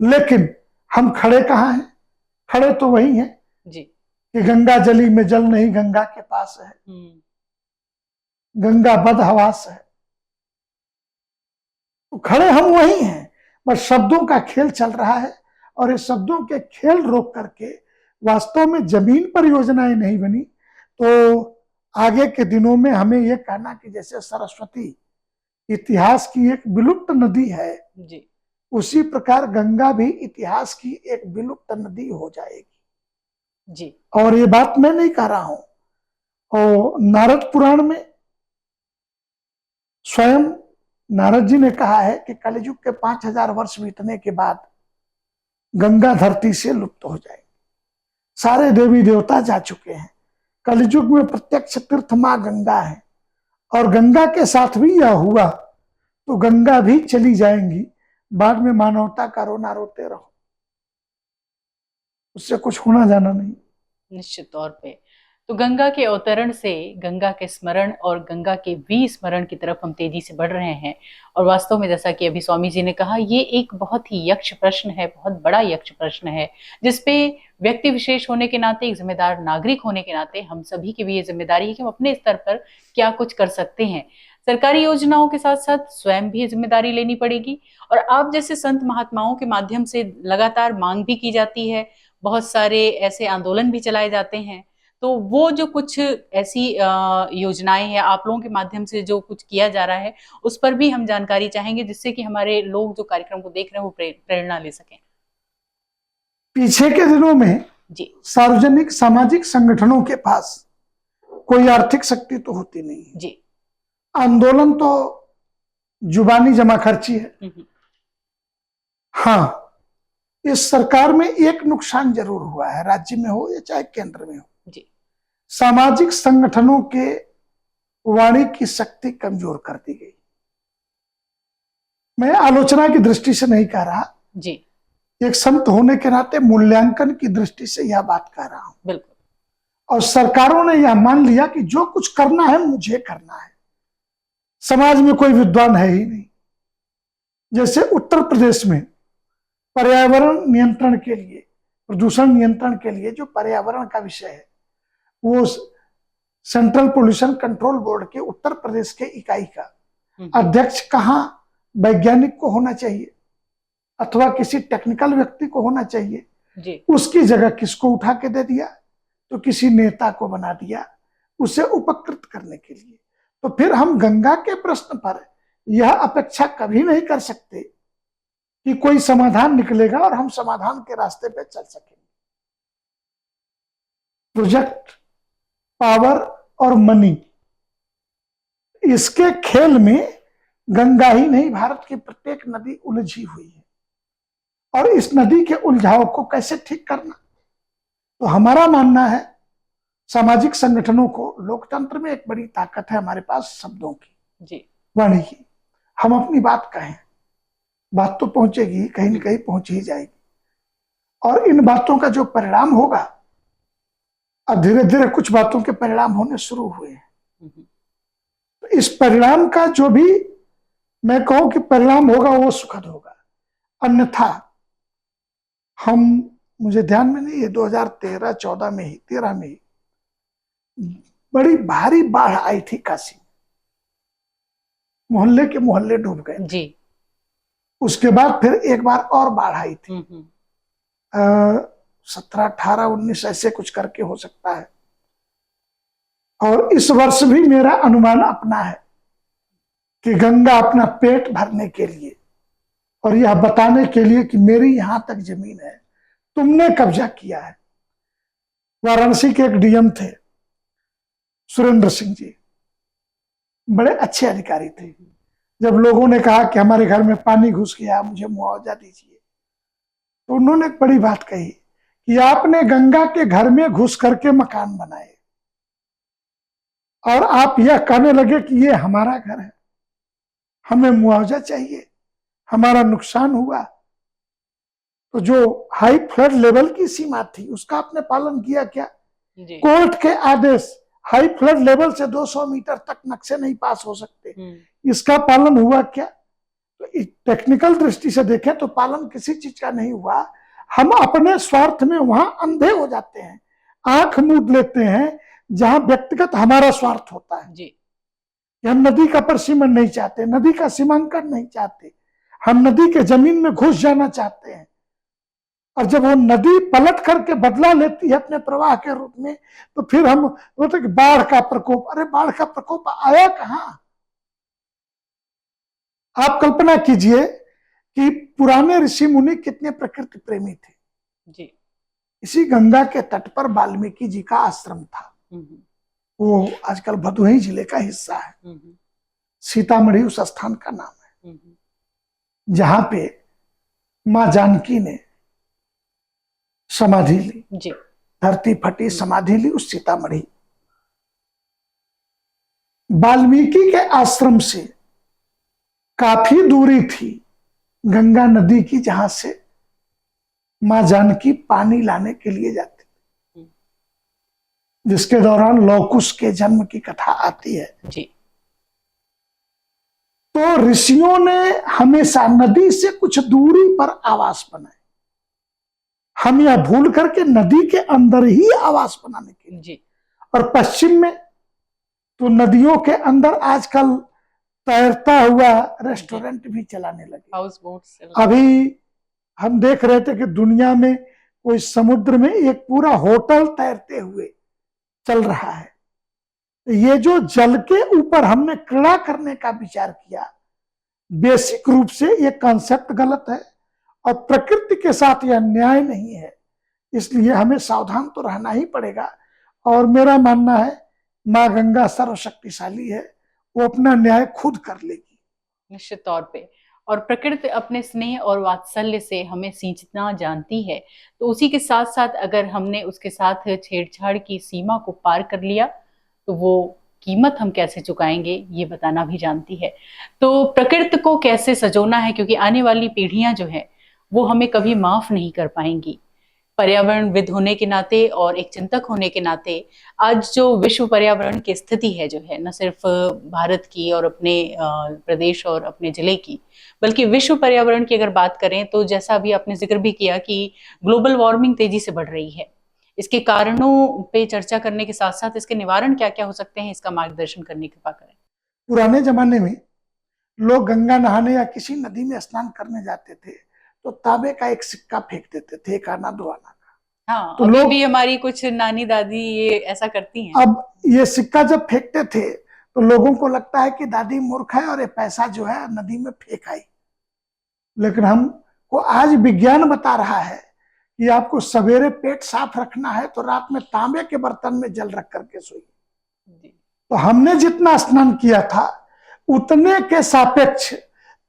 लेकिन हम खड़े कहाँ हैं? खड़े तो वही हैं जी कि गंगा जली में जल नहीं गंगा के पास है, गंगा बदहवास है। तो खड़े हम वही हैं, बस शब्दों का खेल चल रहा है, और इस शब्दों के खेल रोक करके वास्तव में जमीन पर योजनाएं नहीं बनी तो आगे के दिनों में हमें यह कहना कि जैसे सरस्वती इतिहास की एक विलुप्त नदी है जी, उसी प्रकार गंगा भी इतिहास की एक विलुप्त नदी हो जाएगी जी। और ये बात मैं नहीं कह रहा हूं, और नारद पुराण में स्वयं नारद जी ने कहा है कि कलयुग के 5000 वर्ष बीतने के बाद गंगा धरती से लुप्त हो जाएगी। सारे देवी देवता जा चुके हैं, कलयुग में प्रत्यक्ष तीर्थ मां गंगा है, और गंगा के साथ भी यह हुआ तो गंगा भी चली जाएंगी, बाद में मानवता का रोना रोते रहो, उससे कुछ होना जाना नहीं। निश्चित तौर पे तो गंगा के अवतरण से गंगा के स्मरण और गंगा के विस्मरण की तरफ हम तेजी से बढ़ रहे हैं, और वास्तव में जैसा कि अभी स्वामी जी ने कहा, ये एक बहुत ही यक्ष प्रश्न है, बहुत बड़ा यक्ष प्रश्न है, जिसपे व्यक्ति विशेष होने के नाते, एक जिम्मेदार नागरिक होने के नाते हम सभी की भी ये जिम्मेदारी है कि हम अपने स्तर पर क्या कुछ कर सकते हैं। सरकारी योजनाओं के साथ साथ स्वयं भी जिम्मेदारी लेनी पड़ेगी। और आप जैसे संत महात्माओं के माध्यम से लगातार मांग भी की जाती है, बहुत सारे ऐसे आंदोलन भी चलाए जाते हैं। तो वो जो कुछ ऐसी योजनाएं हैं आप लोगों के माध्यम से जो कुछ किया जा रहा है, उस पर भी हम जानकारी चाहेंगे, जिससे कि हमारे लोग जो कार्यक्रम को देख रहे हैं वो प्रेरणा ले सकें। पीछे के दिनों में जी सार्वजनिक सामाजिक संगठनों के पास कोई आर्थिक शक्ति तो होती नहीं है। जी आंदोलन तो जुबानी जमा खर्ची है। हाँ, इस सरकार में एक नुकसान जरूर हुआ है, राज्य में हो या चाहे केंद्र में हो। जी सामाजिक संगठनों के वाणी की शक्ति कमजोर कर दी गई। मैं आलोचना की दृष्टि से नहीं कह रहा जी, एक संत होने के नाते मूल्यांकन की दृष्टि से यह बात कह रहा हूं। बिल्कुल। और सरकारों ने यह मान लिया कि जो कुछ करना है मुझे करना है, समाज में कोई विद्वान है ही नहीं। जैसे उत्तर प्रदेश में पर्यावरण नियंत्रण के लिए, प्रदूषण नियंत्रण के लिए जो पर्यावरण का विषय है, वो सेंट्रल पोल्यूशन कंट्रोल बोर्ड के उत्तर प्रदेश के इकाई का अध्यक्ष कहाँ वैज्ञानिक को होना चाहिए अथवा किसी टेक्निकल व्यक्ति को होना चाहिए जी। उसकी जगह किसको उठा के दे दिया? तो किसी नेता को बना दिया उसे उपकृत करने के लिए। तो फिर हम गंगा के प्रश्न पर यह अपेक्षा कभी नहीं कर सकते कि कोई समाधान निकलेगा और हम समाधान के रास्ते पे चल सकेंगे। प्रोजेक्ट, पावर और मनी, इसके खेल में गंगा ही नहीं भारत की प्रत्येक नदी उलझी हुई है। और इस नदी के उलझाव को कैसे ठीक करना? तो हमारा मानना है सामाजिक संगठनों को, लोकतंत्र में एक बड़ी ताकत है हमारे पास शब्दों की, जी, वाणी की। हम अपनी बात कहें, बात तो पहुंचेगी, कहीं न कहीं पहुंच ही जाएगी। और इन बातों का जो परिणाम होगा, अब धीरे धीरे कुछ बातों के परिणाम होने शुरू हुए हैं। तो इस परिणाम का जो भी मैं कहूं कि परिणाम होगा वो सुखद होगा। अन्यथा हम, मुझे ध्यान में नहीं है, 2013-14 में ही, 13 में ही बड़ी भारी बाढ़ आई थी काशी, मोहल्ले के मोहल्ले डूब गए जी। उसके बाद फिर एक बार और बाढ़ आई थी, 17, 18, 19 ऐसे कुछ करके हो सकता है। और इस वर्ष भी मेरा अनुमान अपना है कि गंगा अपना पेट भरने के लिए और यह बताने के लिए कि मेरी यहां तक जमीन है, तुमने कब्जा किया है। वाराणसी के एक डीएम थे सुरेंद्र सिंह जी, बड़े अच्छे अधिकारी थे। जब लोगों ने कहा कि हमारे घर में पानी घुस गया, मुझे मुआवजा दीजिए, तो उन्होंने एक बड़ी बात कही कि आपने गंगा के घर में घुस करके मकान बनाए और आप यह कहने लगे कि ये हमारा घर है, हमें मुआवजा चाहिए, हमारा नुकसान हुआ। तो जो हाई फ्लड लेवल की सीमा थी उसका आपने पालन किया क्या? कोर्ट के आदेश, हाई फ्लड लेवल से 200 मीटर तक नक्शे नहीं पास हो सकते, इसका पालन हुआ क्या? तो टेक्निकल दृष्टि से देखें तो पालन किसी चीज का नहीं हुआ। हम अपने स्वार्थ में वहां अंधे हो जाते हैं, आंख मूंद लेते हैं जहां व्यक्तिगत हमारा स्वार्थ होता है जी। हम नदी का परिसीमन नहीं चाहते, नदी का सीमांकन नहीं चाहते, हम नदी के जमीन में घुस जाना चाहते हैं। और जब वो नदी पलट करके बदला लेती है अपने प्रवाह के रूप में, तो फिर हम बोलते कि बाढ़ का प्रकोप। अरे बाढ़ का प्रकोप आया कहां? आप कल्पना कीजिए कि पुराने ऋषि मुनि कितने प्रकृति प्रेमी थे जी। इसी गंगा के तट पर वाल्मीकि जी का आश्रम था, वो आजकल भदोही जिले का हिस्सा है। सीतामढ़ी उस स्थान का नाम है जहां पे मां जानकी ने समाधि ली जी। धरती फटी, समाधि ली उस सीतामढ़ी। वाल्मीकि के आश्रम से काफी दूरी थी गंगा नदी की, जहां से मां जानकी पानी लाने के लिए जाती थी, जिसके दौरान लौकुश के जन्म की कथा आती है जी। तो ऋषियों ने हमेशा नदी से कुछ दूरी पर आवास बनाए। हम यह भूल करके नदी के अंदर ही आवास बनाने के लिए जी। और पश्चिम में तो नदियों के अंदर आजकल तैरता हुआ रेस्टोरेंट भी चलाने लगे। House boats. अभी हम देख रहे थे कि दुनिया में कोई समुद्र में एक पूरा होटल तैरते हुए चल रहा है। ये जो जल के ऊपर हमने क्रीड़ा करने का विचार किया, बेसिक रूप से ये कॉन्सेप्ट गलत है और प्रकृति के साथ यह न्याय नहीं है। इसलिए हमें सावधान तो रहना ही पड़ेगा। और मेरा मानना है माँ गंगा सर्वशक्तिशाली है, वो अपना न्याय खुद कर लेगी निश्चित तौर पे। और प्रकृति अपने स्नेह और वात्सल्य से हमें सींचना जानती है, तो उसी के साथ साथ अगर हमने उसके साथ छेड़छाड़ की सीमा को पार कर लिया तो वो कीमत हम कैसे चुकाएंगे ये बताना भी जानती है। तो प्रकृति को कैसे सजोना है, क्योंकि आने वाली पीढ़ियां जो है वो हमें कभी माफ नहीं कर पाएंगी। पर्यावरणविद होने के नाते और एक चिंतक होने के नाते आज जो विश्व पर्यावरण की स्थिति है जो है, न सिर्फ भारत की और अपने प्रदेश और अपने जिले की, बल्कि विश्व पर्यावरण की अगर बात करें तो जैसा अभी आपने जिक्र भी किया कि ग्लोबल वार्मिंग तेजी से बढ़ रही है। इसके कारणों पे चर्चा करने के साथ साथ इसके निवारण क्या क्या हो सकते हैं, इसका मार्गदर्शन करने की कृपा करें। पुराने जमाने में लोग गंगा नहाने या किसी नदी में स्नान करने जाते थे तो तांबे का एक सिक्का फेंक देते थे, 1 आना 2 आना का। हाँ, तो अभी लोग भी हमारी कुछ नानी दादी ये ऐसा करती हैं। अब ये सिक्का जब फेंकते थे तो लोगों को लगता है कि दादी मूर्ख है और ये पैसा जो है नदी में फेंक आई। लेकिन हमको आज विज्ञान बता रहा है कि आपको सवेरे पेट साफ रखना है तो रात में तांबे के बर्तन में जल रख करके सोइए। तो हमने जितना स्नान किया था उतने के सापेक्ष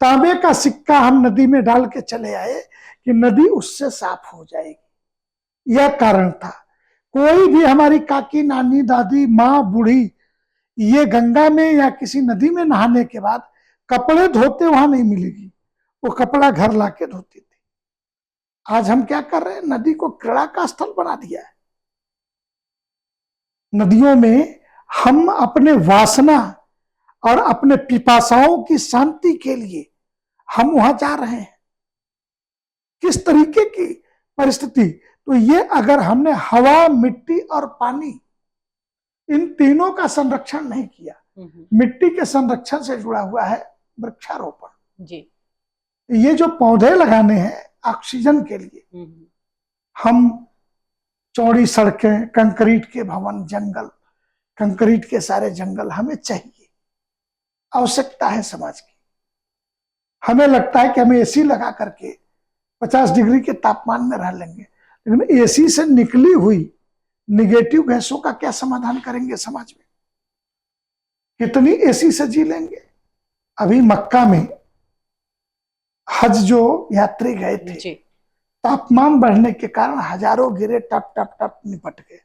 तांबे का सिक्का हम नदी में डाल के चले आए कि नदी उससे साफ हो जाएगी। यह कारण था। कोई भी हमारी काकी, नानी, दादी, माँ, बूढ़ी ये गंगा में या किसी नदी में नहाने के बाद कपड़े धोते वहां नहीं मिलेगी, वो कपड़ा घर लाके धोती थी। आज हम क्या कर रहे हैं, नदी को क्रीड़ा का स्थल बना दिया है। नदियों में हम अपने वासना और अपने पिपासाओं की शांति के लिए हम वहां जा रहे हैं। किस तरीके की परिस्थिति, तो ये अगर हमने हवा, मिट्टी और पानी इन तीनों का संरक्षण नहीं किया, मिट्टी के संरक्षण से जुड़ा हुआ है वृक्षारोपण जी। ये जो पौधे लगाने हैं ऑक्सीजन के लिए, हम चौड़ी सड़कें, कंक्रीट के भवन, जंगल, कंक्रीट के सारे जंगल हमें चाहिए, आवश्यकता है समाज की। हमें लगता है कि हमें एसी लगा करके 50 डिग्री के तापमान में रह लेंगे, लेकिन एसी से निकली हुई निगेटिव गैसों का क्या समाधान करेंगे समाज में? कितनी एसी से जी लेंगे? अभी मक्का में हज जो यात्री गए थे, तापमान बढ़ने के कारण हजारों गिरे, टप टप टप निपट गए।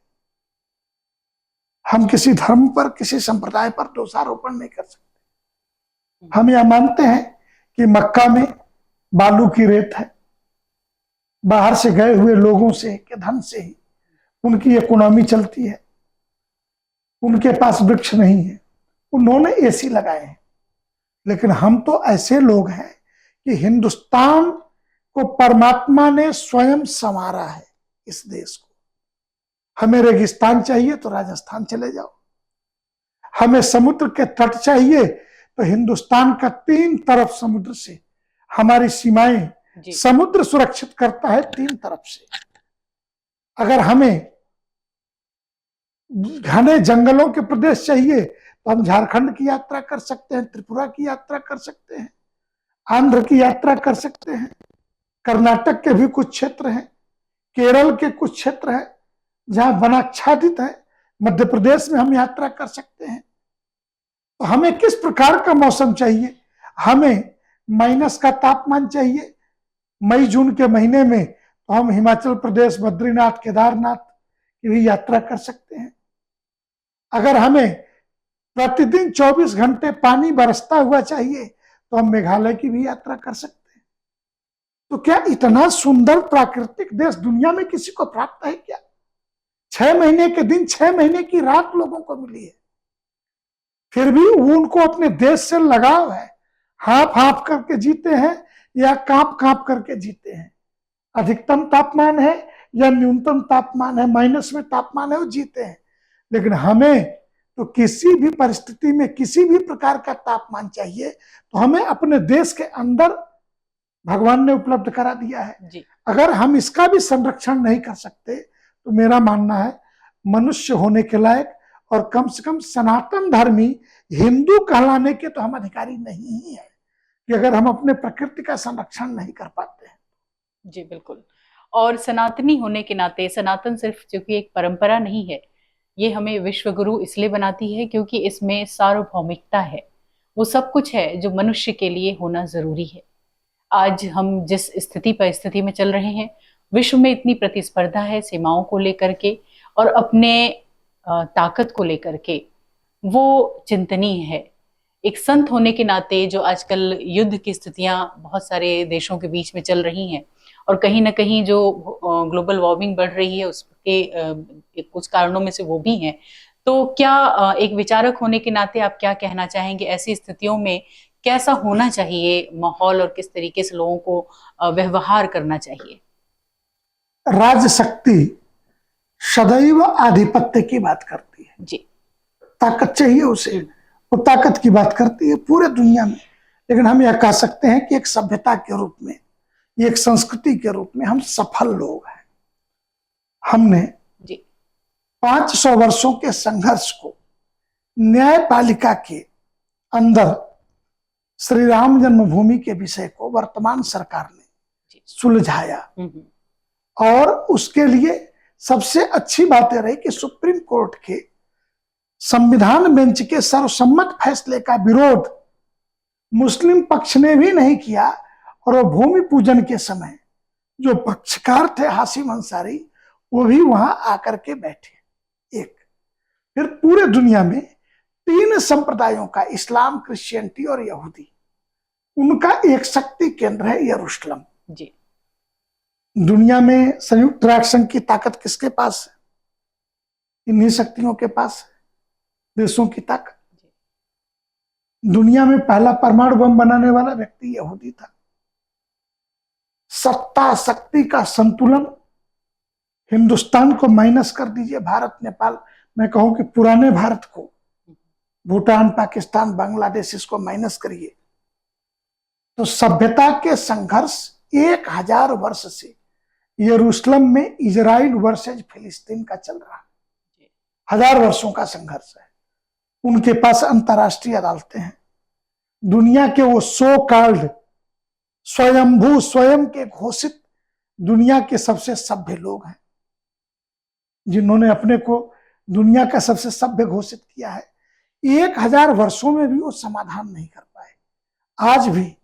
हम किसी धर्म पर, किसी संप्रदाय पर दोषारोपण नहीं कर सकते। हम यह मानते हैं कि मक्का में बालू की रेत है, बाहर से गए हुए लोगों से के धन से ही उनकी इकोनॉमी चलती है, उनके पास वृक्ष नहीं है, उन्होंने एसी लगाए हैं। लेकिन हम तो ऐसे लोग हैं कि हिंदुस्तान को परमात्मा ने स्वयं संवारा है, इस देश को। हमें रेगिस्तान चाहिए तो राजस्थान चले जाओ, हमें समुद्र के तट चाहिए तो हिंदुस्तान का 3 तरफ समुद्र से हमारी सीमाएं, समुद्र सुरक्षित करता है 3 तरफ से। अगर हमें घने जंगलों के प्रदेश चाहिए तो हम झारखंड की यात्रा कर सकते हैं, त्रिपुरा की यात्रा कर सकते हैं, आंध्र की यात्रा कर सकते हैं, कर्नाटक के भी कुछ क्षेत्र हैं, केरल के कुछ क्षेत्र हैं जहां वनाच्छादित है, मध्य प्रदेश में हम यात्रा कर सकते हैं। तो हमें किस प्रकार का मौसम चाहिए? हमें माइनस का तापमान चाहिए मई जून के महीने में, तो हम हिमाचल प्रदेश, बद्रीनाथ, केदारनाथ की भी यात्रा कर सकते हैं। अगर हमें प्रतिदिन 24 घंटे पानी बरसता हुआ चाहिए तो हम मेघालय की भी यात्रा कर सकते हैं। तो क्या इतना सुंदर प्राकृतिक देश दुनिया में किसी को प्राप्त है क्या? 6 महीने के दिन, 6 महीने की रात लोगों को मिली है, फिर भी उनको अपने देश से लगाव है। हाँफ हाँफ करके जीते हैं या कांप कांप करके जीते हैं। अधिकतम तापमान है या न्यूनतम तापमान है, माइनस में तापमान है, वो जीते हैं। लेकिन हमें तो किसी भी परिस्थिति में किसी भी प्रकार का तापमान चाहिए तो हमें अपने देश के अंदर भगवान ने उपलब्ध करा दिया है जी। अगर हम इसका भी संरक्षण नहीं कर सकते तो मेरा मानना है मनुष्य होने के लायक और कम से कम सनातन धर्मी हिंदू कहलाने के तो हम अधिकारी नहीं ही है कि अगर हम अपने प्रकृति का संरक्षण नहीं कर पाते हैं। जी बिल्कुल। और सनातनी होने के नाते सनातन सिर्फ क्योंकि एक परंपरा नहीं है, ये हमें विश्व गुरु इसलिए बनाती है क्योंकि इसमें सार्वभौमिकता है। वो सब कुछ है जो मनुष्य के लिए होना जरूरी है। आज हम जिस परिस्थिति में चल रहे हैं, विश्व में इतनी प्रतिस्पर्धा है सीमाओं को लेकर के और अपने ताकत को लेकर के, वो चिंतनीय है। एक संत होने के नाते जो आजकल युद्ध की स्थितियां बहुत सारे देशों के बीच में चल रही हैं और कहीं ना कहीं जो ग्लोबल वार्मिंग बढ़ रही है उसके कुछ कारणों में से वो भी हैं, तो क्या एक विचारक होने के नाते आप क्या कहना चाहेंगे ऐसी स्थितियों में कैसा होना चाहिए माहौल और किस तरीके से लोगों को व्यवहार करना चाहिए? राजशक्ति सदैव आधिपत्य की बात करती है जी। ताकत चाहिए उसे, वो ताकत की बात करती है पूरे दुनिया में। लेकिन हम यह कह सकते हैं कि एक सभ्यता के रूप में, एक संस्कृति के रूप में हम सफल लोग हैं। हमने जी 500 वर्षों के संघर्ष को न्यायपालिका के अंदर श्री राम जन्मभूमि के विषय को वर्तमान सरकार ने सुलझाया और उसके लिए सबसे अच्छी बात यह रही कि सुप्रीम कोर्ट के संविधान बेंच के सर्वसम्मत फैसले का विरोध मुस्लिम पक्ष ने भी नहीं किया और वो भूमि पूजन के समय जो पक्षकार थे हाशिम अंसारी, वो भी वहां आकर के बैठे। एक फिर पूरे दुनिया में 3 संप्रदायों का, इस्लाम, क्रिश्चियनिटी और यहूदी, उनका एक शक्ति केंद्र है यरूशलेम। जी। दुनिया में संयुक्त राष्ट्र संघ की ताकत किसके पास है? इन्हीं शक्तियों के पास है, देशों की ताकत। दुनिया में पहला परमाणु बम बनाने वाला व्यक्ति यहूदी था। सत्ता शक्ति का संतुलन हिंदुस्तान को माइनस कर दीजिए, भारत नेपाल, मैं कहूं कि पुराने भारत को, भूटान, पाकिस्तान, बांग्लादेश, इसको माइनस करिए तो सभ्यता के संघर्ष 1000 वर्ष से यरूशलेम में इजराइल वर्सेज फिलिस्तीन का चल रहा है। 1000 वर्षों का संघर्ष है। उनके पास अंतरराष्ट्रीय अदालतें हैं। दुनिया के वो सो कॉल्ड स्वयंभू, स्वयं के घोषित दुनिया के सबसे सभ्य लोग हैं, जिन्होंने अपने को दुनिया का सबसे सभ्य घोषित किया है। 1000 वर्षों में भी वो समाधान नहीं कर पाए। आज भी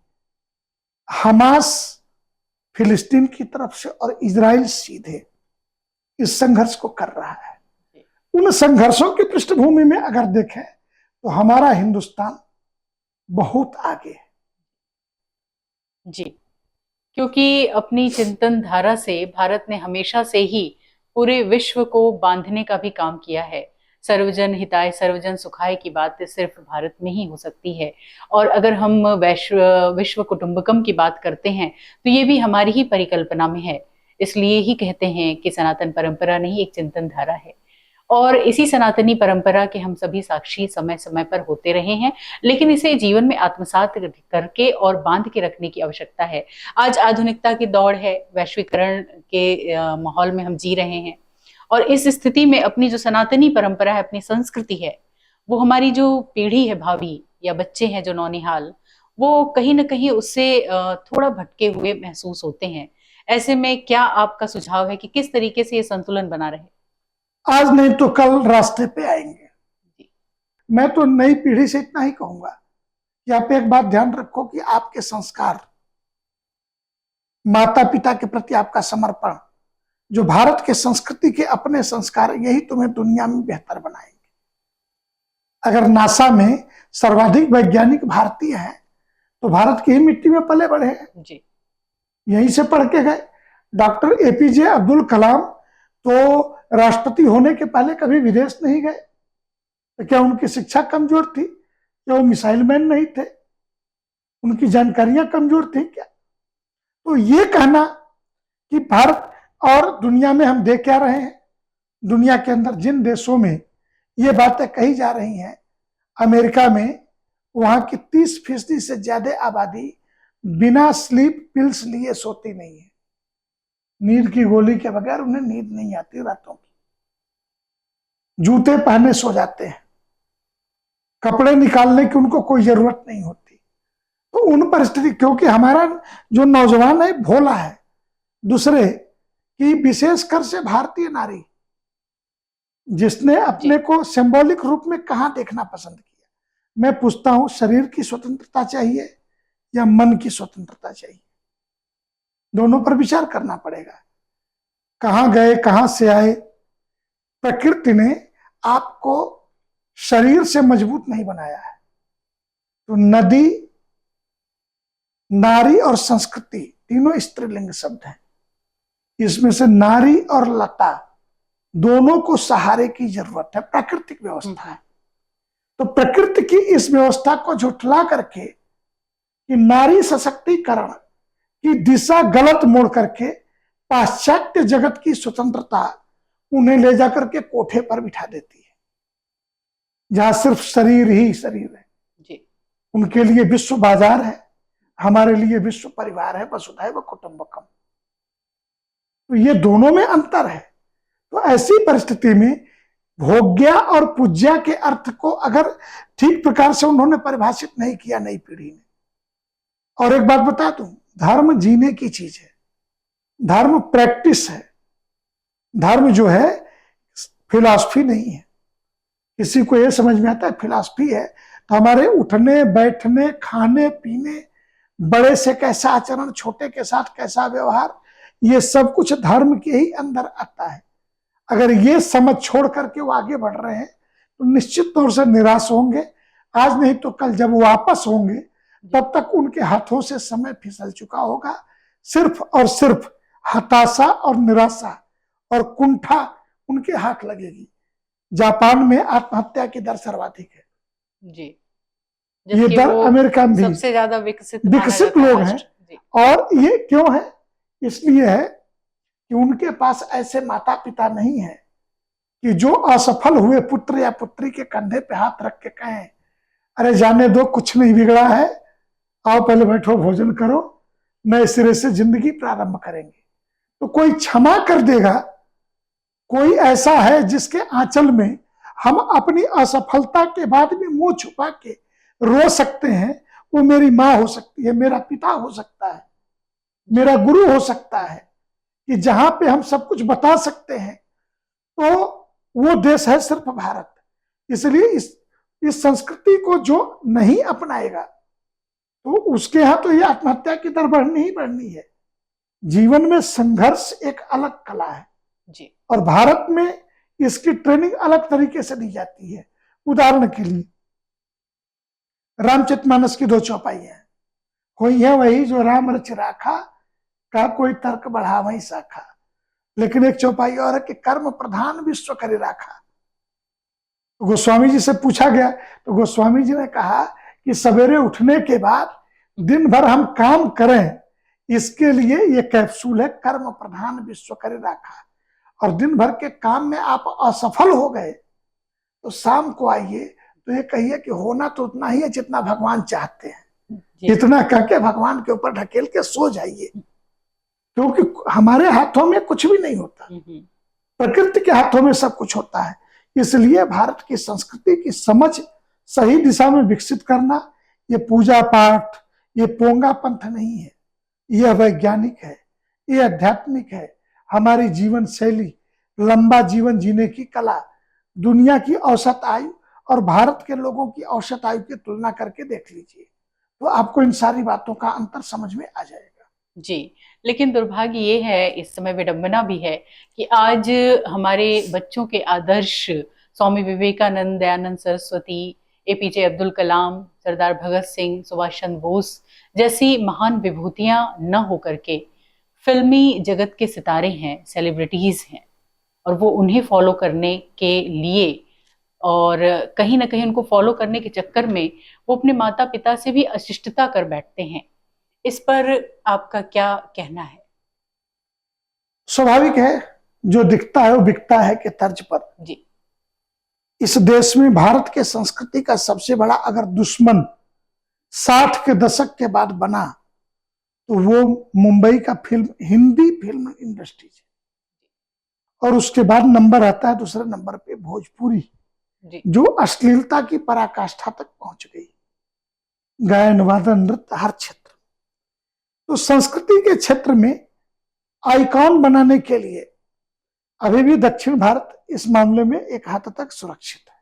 हमास फिलिस्तीन की तरफ से और इजराइल सीधे इस संघर्ष को कर रहा है। उन संघर्षों की पृष्ठभूमि में अगर देखें तो हमारा हिंदुस्तान बहुत आगे है। जी, क्योंकि अपनी चिंतन धारा से भारत ने हमेशा से ही पूरे विश्व को बांधने का भी काम किया है। सर्वजन हिताय सर्वजन सुखाय की बात सिर्फ भारत में ही हो सकती है। और अगर हम विश्व कुटुंबकम की बात करते हैं तो ये भी हमारी ही परिकल्पना में है। इसलिए ही कहते हैं कि सनातन परंपरा नहीं, एक चिंतन धारा है। और इसी सनातनी परंपरा के हम सभी साक्षी समय समय पर होते रहे हैं, लेकिन इसे जीवन में आत्मसात करके और बांध के रखने की आवश्यकता है। आज आधुनिकता की दौड़ है, वैश्वीकरण के माहौल में हम जी रहे हैं और इस स्थिति में अपनी जो सनातनी परंपरा है, अपनी संस्कृति है, वो हमारी जो पीढ़ी है भावी या बच्चे हैं जो नौनिहाल, वो कहीं ना कहीं उससे थोड़ा भटके हुए महसूस होते हैं। ऐसे में क्या आपका सुझाव है कि किस तरीके से ये संतुलन बना रहे? आज नहीं तो कल रास्ते पे आएंगे। मैं तो नई पीढ़ी से इतना ही कहूंगा कि आप एक बात ध्यान रखो कि आपके संस्कार, माता पिता के प्रति आपका समर्पण, जो भारत के संस्कृति के अपने संस्कार, यही तुम्हें दुनिया में बेहतर बनाएंगे। अगर नासा में सर्वाधिक वैज्ञानिक भारतीय हैं तो भारत की ही मिट्टी में पले बढ़े हैं जी, यहीं से पढ़ के गए। डॉक्टर एपीजे अब्दुल कलाम तो राष्ट्रपति होने के पहले कभी विदेश नहीं गए, तो क्या उनकी शिक्षा कमजोर थी? क्या वो मिसाइल मैन नहीं थे? उनकी जानकारियां कमजोर थी क्या? तो ये कहना कि भारत और दुनिया में हम देख क्या रहे हैं, दुनिया के अंदर जिन देशों में ये बातें कही जा रही हैं। अमेरिका में वहां की 30% से ज्यादा आबादी बिना स्लीप पिल्स लिए सोती नहीं है। नींद की गोली के बगैर उन्हें नींद नहीं आती रातों की। जूते पहने सो जाते हैं, कपड़े निकालने की उनको कोई जरूरत नहीं होती। तो उन परिस्थिति, क्योंकि हमारा जो नौजवान है भोला है, दूसरे की विशेषकर से भारतीय नारी जिसने अपने को सिंबॉलिक रूप में कहां देखना पसंद किया। मैं पूछता हूं, शरीर की स्वतंत्रता चाहिए या मन की स्वतंत्रता चाहिए? दोनों पर विचार करना पड़ेगा। कहां गए, कहां से आए? प्रकृति ने आपको शरीर से मजबूत नहीं बनाया है। तो नदी, नारी और संस्कृति तीनों स्त्रीलिंग शब्द हैं। इसमें से नारी और लता दोनों को सहारे की जरूरत है। प्राकृतिक व्यवस्था है। तो प्रकृति की इस व्यवस्था को झुठला करके कि नारी सशक्तिकरण की दिशा गलत मोड़ करके पाश्चात्य जगत की स्वतंत्रता उन्हें ले जाकर के कोठे पर बिठा देती है, जहां सिर्फ शरीर ही शरीर है जी। उनके लिए विश्व बाजार है, हमारे लिए विश्व परिवार है, वसुधैव कुटुंबकम। तो ये दोनों में अंतर है। तो ऐसी परिस्थिति में भोग्या और पूज्या के अर्थ को अगर ठीक प्रकार से उन्होंने परिभाषित नहीं किया नई पीढ़ी ने। और एक बात बता दूं, धर्म जीने की चीज है, धर्म प्रैक्टिस है। धर्म जो है फिलॉसफी नहीं है। किसी को यह समझ में आता है फिलॉसफी है तो हमारे उठने बैठने खाने पीने, बड़े से कैसा आचरण, छोटे के साथ कैसा व्यवहार, ये सब कुछ धर्म के ही अंदर आता है। अगर ये समझ छोड़ करके वो आगे बढ़ रहे हैं तो निश्चित तौर से निराश होंगे। आज नहीं तो कल जब वापस होंगे तब तक उनके हाथों से समय फिसल चुका होगा। सिर्फ और सिर्फ हताशा और निराशा और कुंठा उनके हाथ लगेगी। जापान में आत्महत्या की दर सर्वाधिक है जी। ये दर अमेरिका में सबसे ज्यादा विकसित लोग हैं। और ये क्यों है? इसलिए है कि उनके पास ऐसे माता पिता नहीं है कि जो असफल हुए पुत्र या पुत्री के कंधे पे हाथ रख के कहें, अरे जाने दो, कुछ नहीं बिगड़ा है, आओ पहले बैठो, भोजन करो, नए सिरे से जिंदगी प्रारंभ करेंगे। तो कोई क्षमा कर देगा, कोई ऐसा है जिसके आंचल में हम अपनी असफलता के बाद भी मुंह छुपा के रो सकते हैं। वो मेरी माँ हो सकती है, मेरा पिता हो सकता है, मेरा गुरु हो सकता है, कि जहां पे हम सब कुछ बता सकते हैं। तो वो देश है सिर्फ भारत। इसलिए इस संस्कृति को जो नहीं अपनाएगा तो उसके यहां तो ये आत्महत्या की दर बढ़नी ही बढ़नी है। जीवन में संघर्ष एक अलग कला है जी। और भारत में इसकी ट्रेनिंग अलग तरीके से दी जाती है। उदाहरण के लिए रामचरितमानस की 2 चौपाइयां कोई है वही जो राम रच राखा, का कोई तर्क बढ़ा वही शाखा। लेकिन एक चौपाई और है कि कर्म प्रधान विश्व करे राखा। तो गोस्वामी जी से पूछा गया तो गोस्वामी जी ने कहा कि सवेरे उठने के बाद दिन भर हम काम करें, इसके लिए ये कैप्सूल है, कर्म प्रधान विश्व करे राखा। और दिन भर के काम में आप असफल हो गए तो शाम को आइए तो ये कहिए कि होना तो उतना ही है जितना भगवान चाहते हैं, इतना करके भगवान के ऊपर ढकेल के सो जाइए। क्योंकि हमारे हाथों में कुछ भी नहीं होता, प्रकृति के हाथों में सब कुछ होता है। इसलिए भारत की संस्कृति की समझ सही दिशा में विकसित करना, ये पूजा पाठ, ये पोंगा पंथ नहीं है, यह वैज्ञानिक है, ये आध्यात्मिक है। हमारी जीवन शैली, लंबा जीवन जीने की कला, दुनिया की औसत आयु और भारत के लोगों की औसत आयु की तुलना करके देख लीजिए तो आपको इन सारी बातों का अंतर समझ में आ जाएगा जी। लेकिन दुर्भाग्य ये है, इस समय विडंबना भी है कि आज हमारे बच्चों के आदर्श स्वामी विवेकानंद, दयानंद सरस्वती, एपीजे अब्दुल कलाम, सरदार भगत सिंह, सुभाष चंद्र बोस जैसी महान विभूतियां न होकर के फिल्मी जगत के सितारे हैं, सेलिब्रिटीज हैं, और वो उन्हें फॉलो करने के लिए और कहीं ना कहीं उनको फॉलो करने के चक्कर में वो अपने माता पिता से भी अशिष्टता कर बैठते हैं। इस पर आपका क्या कहना है? स्वाभाविक है, जो दिखता है वो बिकता है के तर्ज पर। जी। इस देश में भारत के संस्कृति का सबसे बड़ा अगर दुश्मन 60 के दशक के बाद बना तो वो मुंबई का हिंदी फिल्म इंडस्ट्री है। और उसके बाद नंबर आता है दूसरे नंबर पे भोजपुरी, जो अश्लीलता की पराकाष्ठा तक पहुंच गई, गायन वादन नृत्य हर क्षेत्र। तो संस्कृति के क्षेत्र में आइकॉन बनाने के लिए अभी भी दक्षिण भारत इस मामले में एक हद तक सुरक्षित है।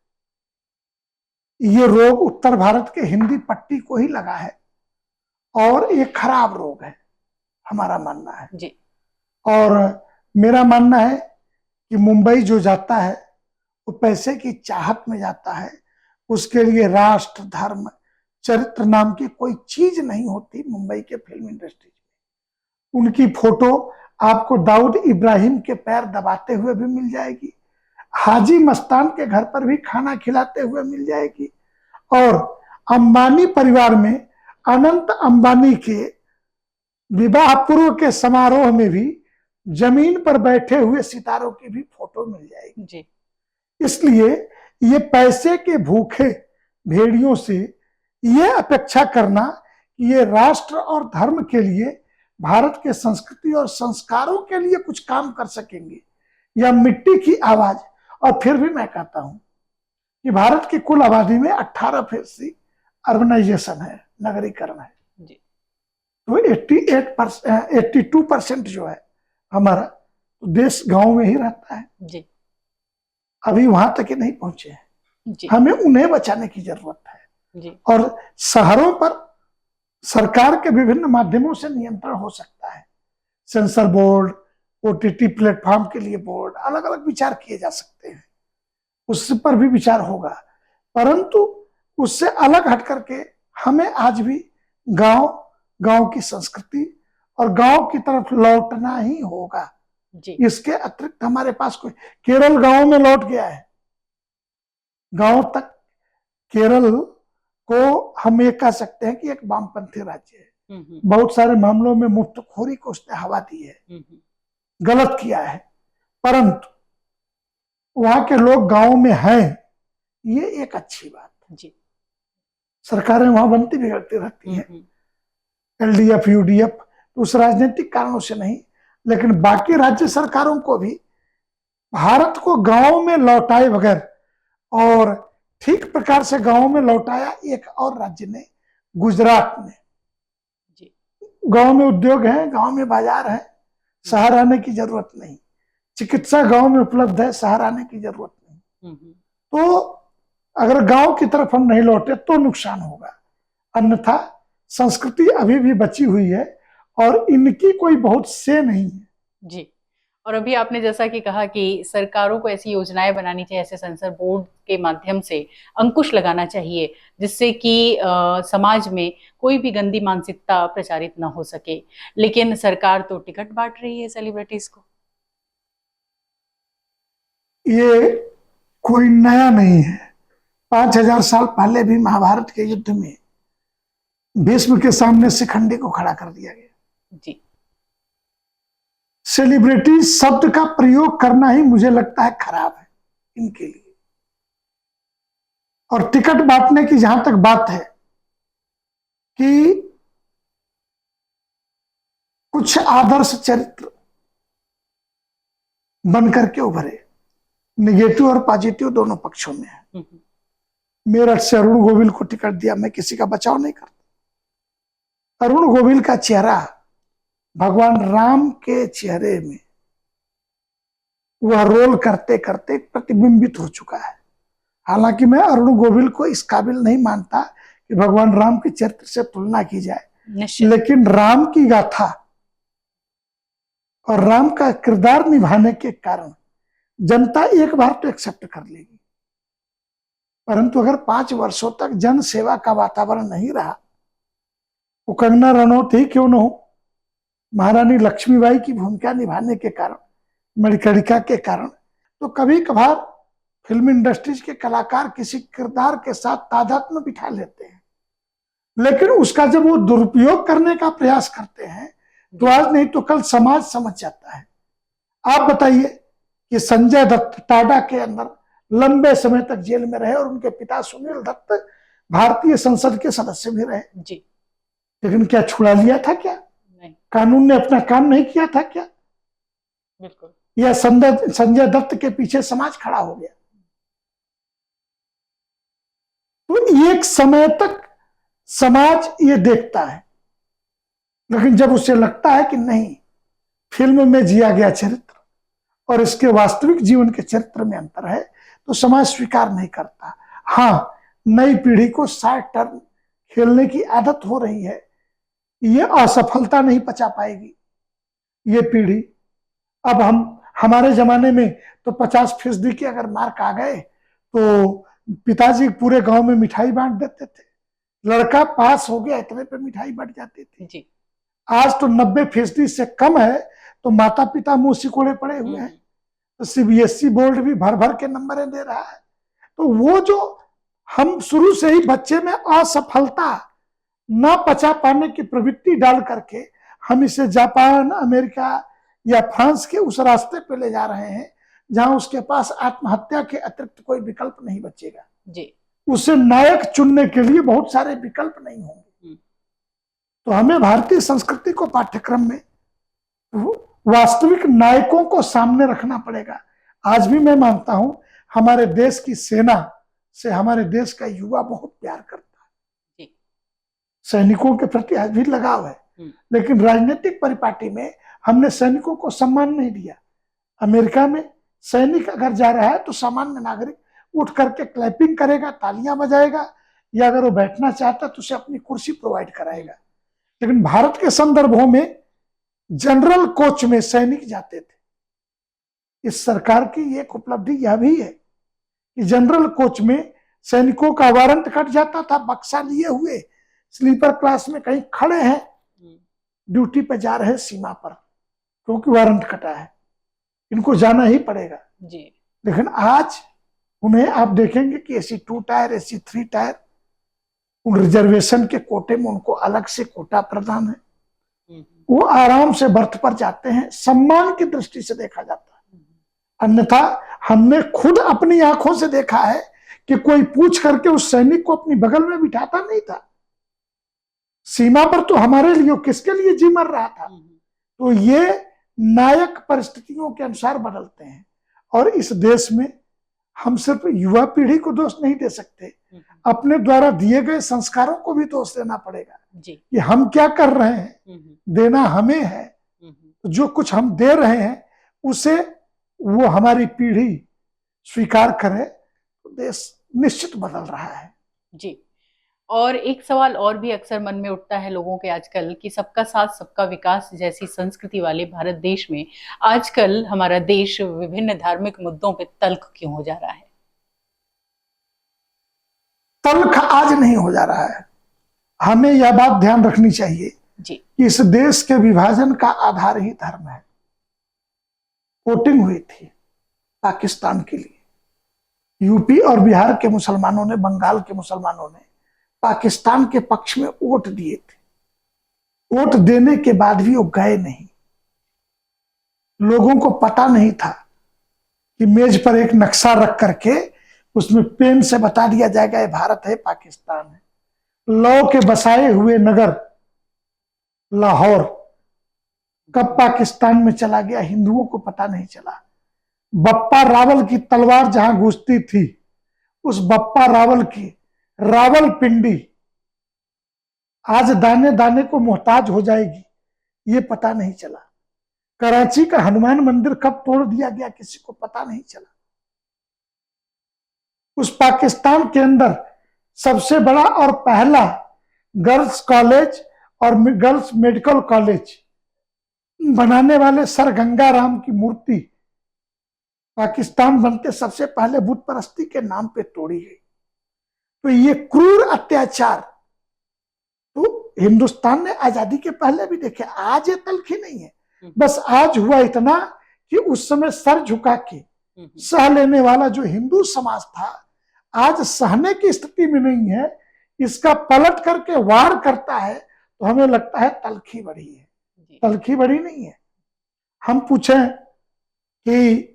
ये रोग उत्तर भारत के हिंदी पट्टी को ही लगा है और ये खराब रोग है, हमारा मानना है जी। और मेरा मानना है कि मुंबई जो जाता है वो पैसे की चाहत में जाता है, उसके लिए राष्ट्र धर्म चरित्र नाम की कोई चीज नहीं होती मुंबई के फिल्म इंडस्ट्री में। उनकी फोटो आपको दाऊद इब्राहिम के पैर दबाते हुए भी मिल जाएगी, हाजी मस्तान के घर पर भी खाना खिलाते हुए मिल जाएगी, और अंबानी परिवार में अनंत अंबानी के विवाह पूर्व के समारोह में भी जमीन पर बैठे हुए सितारों की भी फोटो मिल जाएगी जी। इसलिए ये पैसे के भूखे भेड़ियों से ये अपेक्षा करना कि ये राष्ट्र और धर्म के लिए, भारत के संस्कृति और संस्कारों के लिए कुछ काम कर सकेंगे, या मिट्टी की आवाज। और फिर भी मैं कहता हूं कि भारत की कुल आबादी में 18% अर्बनाइजेशन है, नगरीकरण है जी। तो 82% जो है हमारा, तो देश गांव में ही रहता है जी। अभी वहां तक ही नहीं पहुंचे हैं जी। हमें उन्हें बचाने की जरूरत है जी। और शहरों पर सरकार के विभिन्न माध्यमों से नियंत्रण हो सकता है, सेंसर बोर्ड, ओटीटी प्लेटफॉर्म के लिए बोर्ड, अलग अलग विचार किए जा सकते हैं, उस पर भी विचार होगा। परंतु उससे अलग हट करके हमें आज भी गांव की संस्कृति और गांव की तरफ लौटना ही होगा जी। इसके अतिरिक्त हमारे पास कोई, केरल गांव में लौट गया है, गांव तक केरल को हम ये कह सकते हैं कि एक वामपंथी राज्य है, बहुत सारे मामलों में मुफ्तखोरी को उसने हवा दी है, गलत किया है, परंतु वहां के लोग गांव में हैं, ये एक अच्छी बात है। जी। सरकारें वहां बनती बिगड़ती रहती हैं, एलडीएफ यूडीएफ, उस राजनीतिक कारणों से नहीं, लेकिन बाकी राज्य सरकारों को भी भारत को गांव में लौटाए बगैर, और ठीक प्रकार से गांव में लौटाया एक और राज्य ने, गुजरात ने। गांव में उद्योग है, गांव में बाजार है, शहर आने की जरूरत नहीं, चिकित्सा गांव में उपलब्ध है, शहर आने की जरूरत नहीं। तो अगर गांव की तरफ हम नहीं लौटे तो नुकसान होगा, अन्यथा संस्कृति अभी भी बची हुई है और इनकी कोई बहुत से नहीं है। जी। और अभी आपने जैसा कि कहा कि सरकारों को ऐसी योजनाएं बनानी चाहिए, ऐसे सेंसर बोर्ड के माध्यम से अंकुश लगाना चाहिए, जिससे कि समाज में कोई भी गंदी मानसिकता प्रचारित ना हो सके। लेकिन सरकार तो टिकट बांट रही है सेलिब्रिटीज को। ये कोई नया नहीं है, 5000 साल पहले भी महाभारत के युद्ध में भीष्म के सामने शिखंडी को खड़ा कर दिया गया। जी। सेलिब्रिटी शब्द का प्रयोग करना ही मुझे लगता है खराब है इनके लिए। और टिकट बांटने की जहां तक बात है कि कुछ आदर्श चरित्र बनकर के उभरे, निगेटिव और पॉजिटिव दोनों पक्षों में है। मेरठ से अरुण गोविल को टिकट दिया, मैं किसी का बचाव नहीं करता। अरुण गोविल का चेहरा भगवान राम के चेहरे में वह रोल करते करते प्रतिबिंबित हो चुका है। हालांकि मैं अरुण गोविल को इस काबिल नहीं मानता कि भगवान राम के चरित्र से तुलना की जाए, लेकिन राम की गाथा और राम का किरदार निभाने के कारण जनता एक बार तो एक्सेप्ट कर लेगी। परंतु अगर 5 वर्षों तक जन सेवा का वातावरण नहीं रहा, वो कंगना रनौत ही क्यों न हो, महारानी लक्ष्मीबाई की भूमिका निभाने के कारण, मणिकर्णिका के कारण, तो कभी कभार फिल्म इंडस्ट्रीज के कलाकार किसी किरदार के साथ तादात्म्य बिठा लेते हैं, लेकिन उसका जब वो दुरुपयोग करने का प्रयास करते हैं तो आज नहीं तो कल समाज समझ जाता है। आप बताइए कि संजय दत्त टाडा के अंदर लंबे समय तक जेल में रहे, और उनके पिता सुनील दत्त भारतीय संसद के सदस्य भी रहे जी। लेकिन क्या छुड़ा लिया था क्या? नहीं, कानून ने अपना काम नहीं किया था क्या? बिल्कुल। या संजय दत्त के पीछे समाज खड़ा हो गया? तो एक समय तक समाज ये देखता है, लेकिन जब उसे लगता है कि नहीं, फिल्म में जिया गया चरित्र और इसके वास्तविक जीवन के चरित्र में अंतर है, तो समाज स्वीकार नहीं करता। हाँ, नई पीढ़ी को शॉर्ट टर्म खेलने की आदत हो रही है, ये असफलता नहीं पचा पाएगी ये पीढ़ी। अब हमारे जमाने में तो 50% के अगर मार्क आ गए तो पिताजी पूरे गांव में मिठाई बांट देते थे, लड़का पास हो गया इतने पे मिठाई बढ़ जाती थी जी। आज तो 90% से कम है तो माता पिता मुंह सिकोड़े पड़े हुए हैं। तो सीबीएसई बोर्ड भी भर भर के नंबर दे रहा है। तो वो जो हम शुरू से ही बच्चे में असफलता ना पचा पाने की प्रवृत्ति डाल करके हम इसे जापान, अमेरिका या फ्रांस के उस रास्ते पे ले जा रहे हैं जहां उसके पास आत्महत्या के अतिरिक्त कोई विकल्प नहीं बचेगा जी। उसे नायक चुनने के लिए बहुत सारे विकल्प नहीं होंगे। तो हमें भारतीय संस्कृति को पाठ्यक्रम में वास्तविक नायकों को सामने रखना पड़ेगा। आज भी मैं मानता हूं हमारे देश की सेना से हमारे देश का युवा बहुत प्यार करता है, सैनिकों के प्रति आज भी लगाव है, लेकिन राजनीतिक परिपाटी में हमने सैनिकों को सम्मान नहीं दिया। अमेरिका में सैनिक अगर जा रहा है तो सामान्य नागरिक उठ करके क्लैपिंग करेगा, तालियां बजाएगा, या अगर वो बैठना चाहता तो उसे अपनी कुर्सी प्रोवाइड कराएगा। लेकिन भारत के संदर्भों में जनरल कोच में सैनिक जाते थे। इस सरकार की एक उपलब्धि यह भी है कि जनरल कोच में सैनिकों का वारंट कट जाता था, बक्सा लिए हुए स्लीपर क्लास में कहीं खड़े हैं, ड्यूटी पे जा रहे सीमा पर, क्योंकि वारंट कटा है, इनको जाना ही पड़ेगा जी। लेकिन आज उन्हें आप देखेंगे कि AC 2 टायर, AC 3 टायर, उन रिजर्वेशन के कोटे में उनको अलग से कोटा प्रदान है। वो आराम से बर्थ पर जाते हैं, सम्मान की दृष्टि से देखा जाता है। अन्यथा हमने खुद अपनी आंखों से देखा है कि कोई पूछ करके उस सैनिक को अपनी बगल में बिठाता नहीं था। सीमा पर तो हमारे लिए, किसके लिए जी मर रहा था। तो ये नायक परिस्थितियों के अनुसार बदलते हैं, और इस देश में हम सिर्फ युवा पीढ़ी को दोष नहीं दे सकते, अपने द्वारा दिए गए संस्कारों को भी दोष देना पड़ेगा जी। कि हम क्या कर रहे हैं, देना हमें है, तो जो कुछ हम दे रहे हैं उसे वो हमारी पीढ़ी स्वीकार करे तो देश निश्चित बदल रहा है जी। और एक सवाल और भी अक्सर मन में उठता है लोगों के आजकल कि सबका साथ सबका विकास जैसी संस्कृति वाले भारत देश में आजकल हमारा देश विभिन्न धार्मिक मुद्दों पे तल्ख क्यों हो जा रहा है? तल्ख आज नहीं हो जा रहा है। हमें यह बात ध्यान रखनी चाहिए जी कि इस देश के विभाजन का आधार ही धर्म है। वोटिंग हुई थी पाकिस्तान के लिए, यूपी और बिहार के मुसलमानों ने, बंगाल के मुसलमानों ने पाकिस्तान के पक्ष में वोट दिए थे। वोट देने के बाद भी वो गए नहीं। लोगों को पता नहीं था कि मेज पर एक नक्शा रख करके उसमें पेन से बता दिया जाएगा ये भारत है, पाकिस्तान है। लौ के बसाए हुए नगर लाहौर कब पाकिस्तान में चला गया, हिंदुओं को पता नहीं चला। बप्पा रावल की तलवार जहां घुसती थी, उस बप्पा रावल की रावलपिंडी आज दाने दाने को मोहताज हो जाएगी, ये पता नहीं चला। कराची का हनुमान मंदिर कब तोड़ दिया गया, किसी को पता नहीं चला। उस पाकिस्तान के अंदर सबसे बड़ा और पहला गर्ल्स कॉलेज और गर्ल्स मेडिकल कॉलेज बनाने वाले सर गंगाराम की मूर्ति पाकिस्तान बनते सबसे पहले बुत परस्ती के नाम पे तोड़ी गई। तो ये क्रूर अत्याचार तो हिंदुस्तान ने आजादी के पहले भी देखे, आज ये तल्खी नहीं है। बस आज हुआ इतना कि उस समय सर झुका के सह लेने वाला जो हिंदू समाज था आज सहने की स्थिति में नहीं है, इसका पलट करके वार करता है, तो हमें लगता है तल्खी बढ़ी है। तल्खी बढ़ी नहीं है। हम पूछें कि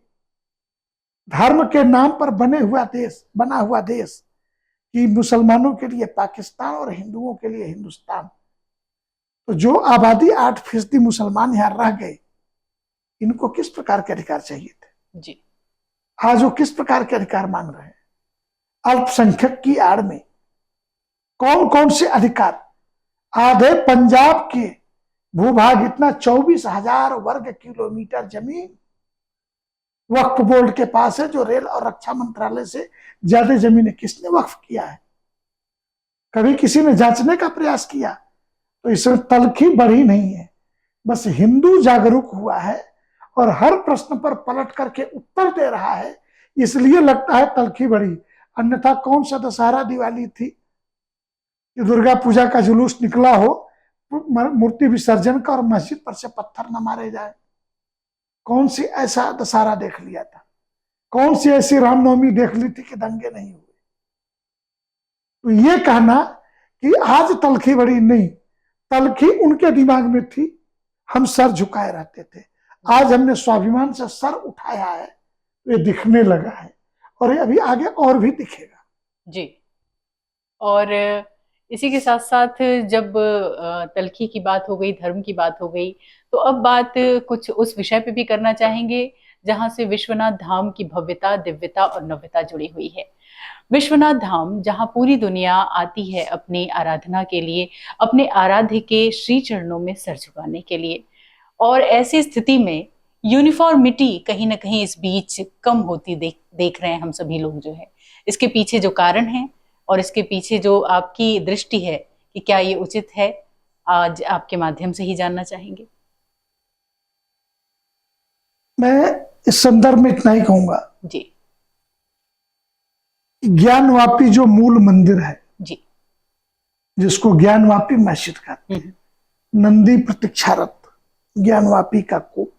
धर्म के नाम पर बना हुआ देश कि मुसलमानों के लिए पाकिस्तान और हिंदुओं के लिए हिंदुस्तान। तो जो आबादी 8% मुसलमान यहाँ रह गए, इनको किस प्रकार के अधिकार चाहिए थे जी। आज वो किस प्रकार के अधिकार मांग रहे हैं? अल्पसंख्यक की आड़ में कौन कौन से अधिकार? आधे पंजाब के भूभाग, इतना 24,000 वर्ग किलोमीटर जमीन वक्फ बोर्ड के पास है, जो रेल और रक्षा मंत्रालय से ज्यादा जमीन है। किसने वक्फ किया है? कभी किसी ने जांचने का प्रयास किया? तो इसमें तलखी बढ़ी नहीं है, बस हिंदू जागरूक हुआ है और हर प्रश्न पर पलट करके उत्तर दे रहा है, इसलिए लगता है तलखी बढ़ी। अन्यथा कौन सा दशहरा दिवाली थी कि दुर्गा पूजा का जुलूस निकला हो, मूर्ति विसर्जन का और मस्जिद पर से पत्थर न मारे जाए? कौन सी ऐसा दशहरा देख लिया था? कौन सी ऐसी रामनवमी देख ली थी कि दंगे नहीं हुए? तो ये कहना कि आज तलखी बड़ी, नहीं, तलखी उनके दिमाग में थी, हम सर झुकाए रहते थे। आज हमने स्वाभिमान से सर उठाया है, ये दिखने लगा है और ये अभी आगे और भी दिखेगा। जी। और इसी के साथ साथ जब तलखी की बात हो गई, धर्म की बात हो गई, तो अब बात कुछ उस विषय पे भी करना चाहेंगे जहां से विश्वनाथ धाम की भव्यता, दिव्यता और नव्यता जुड़ी हुई है। विश्वनाथ धाम जहां पूरी दुनिया आती है अपनी आराधना के लिए, अपने आराध्य के श्री चरणों में सर झुकाने के लिए, और ऐसी स्थिति में यूनिफॉर्मिटी कहीं ना कहीं इस बीच कम होती देख रहे हैं हम सभी लोग जो है। इसके पीछे जो कारण है और इसके पीछे जो आपकी दृष्टि है कि क्या ये उचित है, आज आपके माध्यम से ही जानना चाहेंगे। मैं इस संदर्भ में इतना ही कहूंगा जी ज्ञानवापी जो मूल मंदिर है, जी, जिसको ज्ञानवापी मस्जिद कहते हैं, नंदी प्रतीक्षारत, ज्ञानवापी का कूप,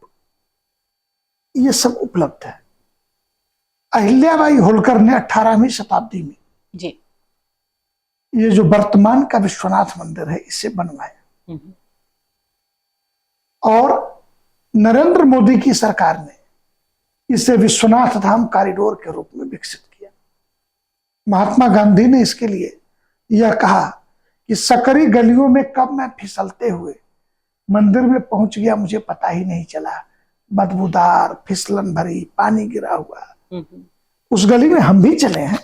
ये सब उपलब्ध है। अहिल्याबाई होलकर ने 18वीं शताब्दी में जी ये जो वर्तमान का विश्वनाथ मंदिर है, इसे बनवाया और नरेंद्र मोदी की सरकार ने इसे विश्वनाथ धाम कॉरिडोर के रूप में विकसित किया। महात्मा गांधी ने इसके लिए यह कहा कि सकरी गलियों में कब मैं फिसलते हुए मंदिर में पहुंच गया मुझे पता ही नहीं चला, बदबूदार, फिसलन भरी, पानी गिरा हुआ। उस गली में हम भी चले हैं,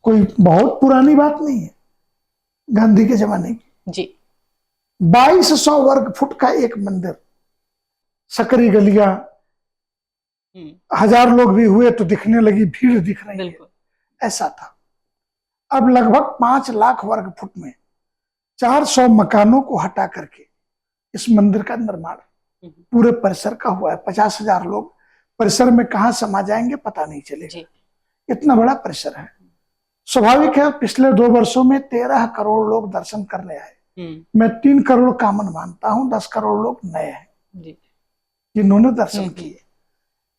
कोई बहुत पुरानी बात नहीं है, गांधी के जमाने की। जी 2200 वर्ग फुट का एक मंदिर, सकरी गलियां, 1000 लोग भी हुए तो दिखने लगी, भीड़ दिख रही है, ऐसा था। अब लगभग 5 लाख वर्ग फुट में 400 मकानों को हटा करके इस मंदिर का निर्माण पूरे परिसर का हुआ है। 50,000 लोग परिसर में कहां समा जाएंगे पता नहीं चलेगा, इतना बड़ा परिसर है। स्वाभाविक है पिछले 2 वर्षों में 13 करोड़ लोग दर्शन करने आए। मैं 3 करोड़ कामन मानता हूं, 10 करोड़ लोग नए हैं जिन्होंने दर्शन किए।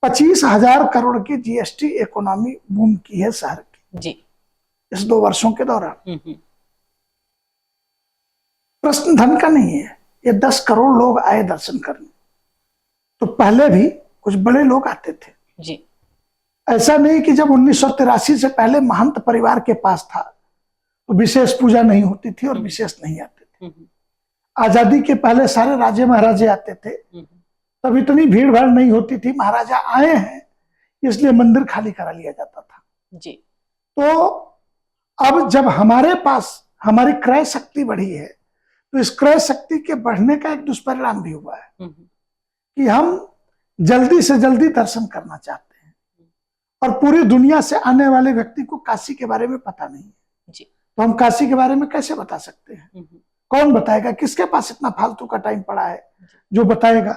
25,000 करोड़ की जीएसटी इकोनॉमी बूम की है शहर की जी इस 2 वर्षों के दौरान। प्रश्न धन का नहीं है, ये 10 करोड़ लोग आए दर्शन करने, तो पहले भी कुछ बड़े लोग आते थे जी। ऐसा नहीं कि जब 1983 से पहले महंत परिवार के पास था तो विशेष पूजा नहीं होती थी और विशेष नहीं आते थे। आजादी के पहले सारे राजे महाराजे आते थे, तब इतनी भीड़ भाड़ नहीं होती थी। महाराजा आए हैं इसलिए मंदिर खाली करा लिया जाता था जी। तो अब जब हमारे पास हमारी क्रय शक्ति बढ़ी है, तो इस क्रय शक्ति के बढ़ने का एक दुष्परिणाम भी हुआ है कि हम जल्दी से जल्दी दर्शन करना चाहते हैं और पूरी दुनिया से आने वाले व्यक्ति को काशी के बारे में पता नहीं है जी। तो हम काशी के बारे में कैसे बता सकते हैं? कौन बताएगा? किसके पास इतना फालतू का टाइम पड़ा है जो बताएगा?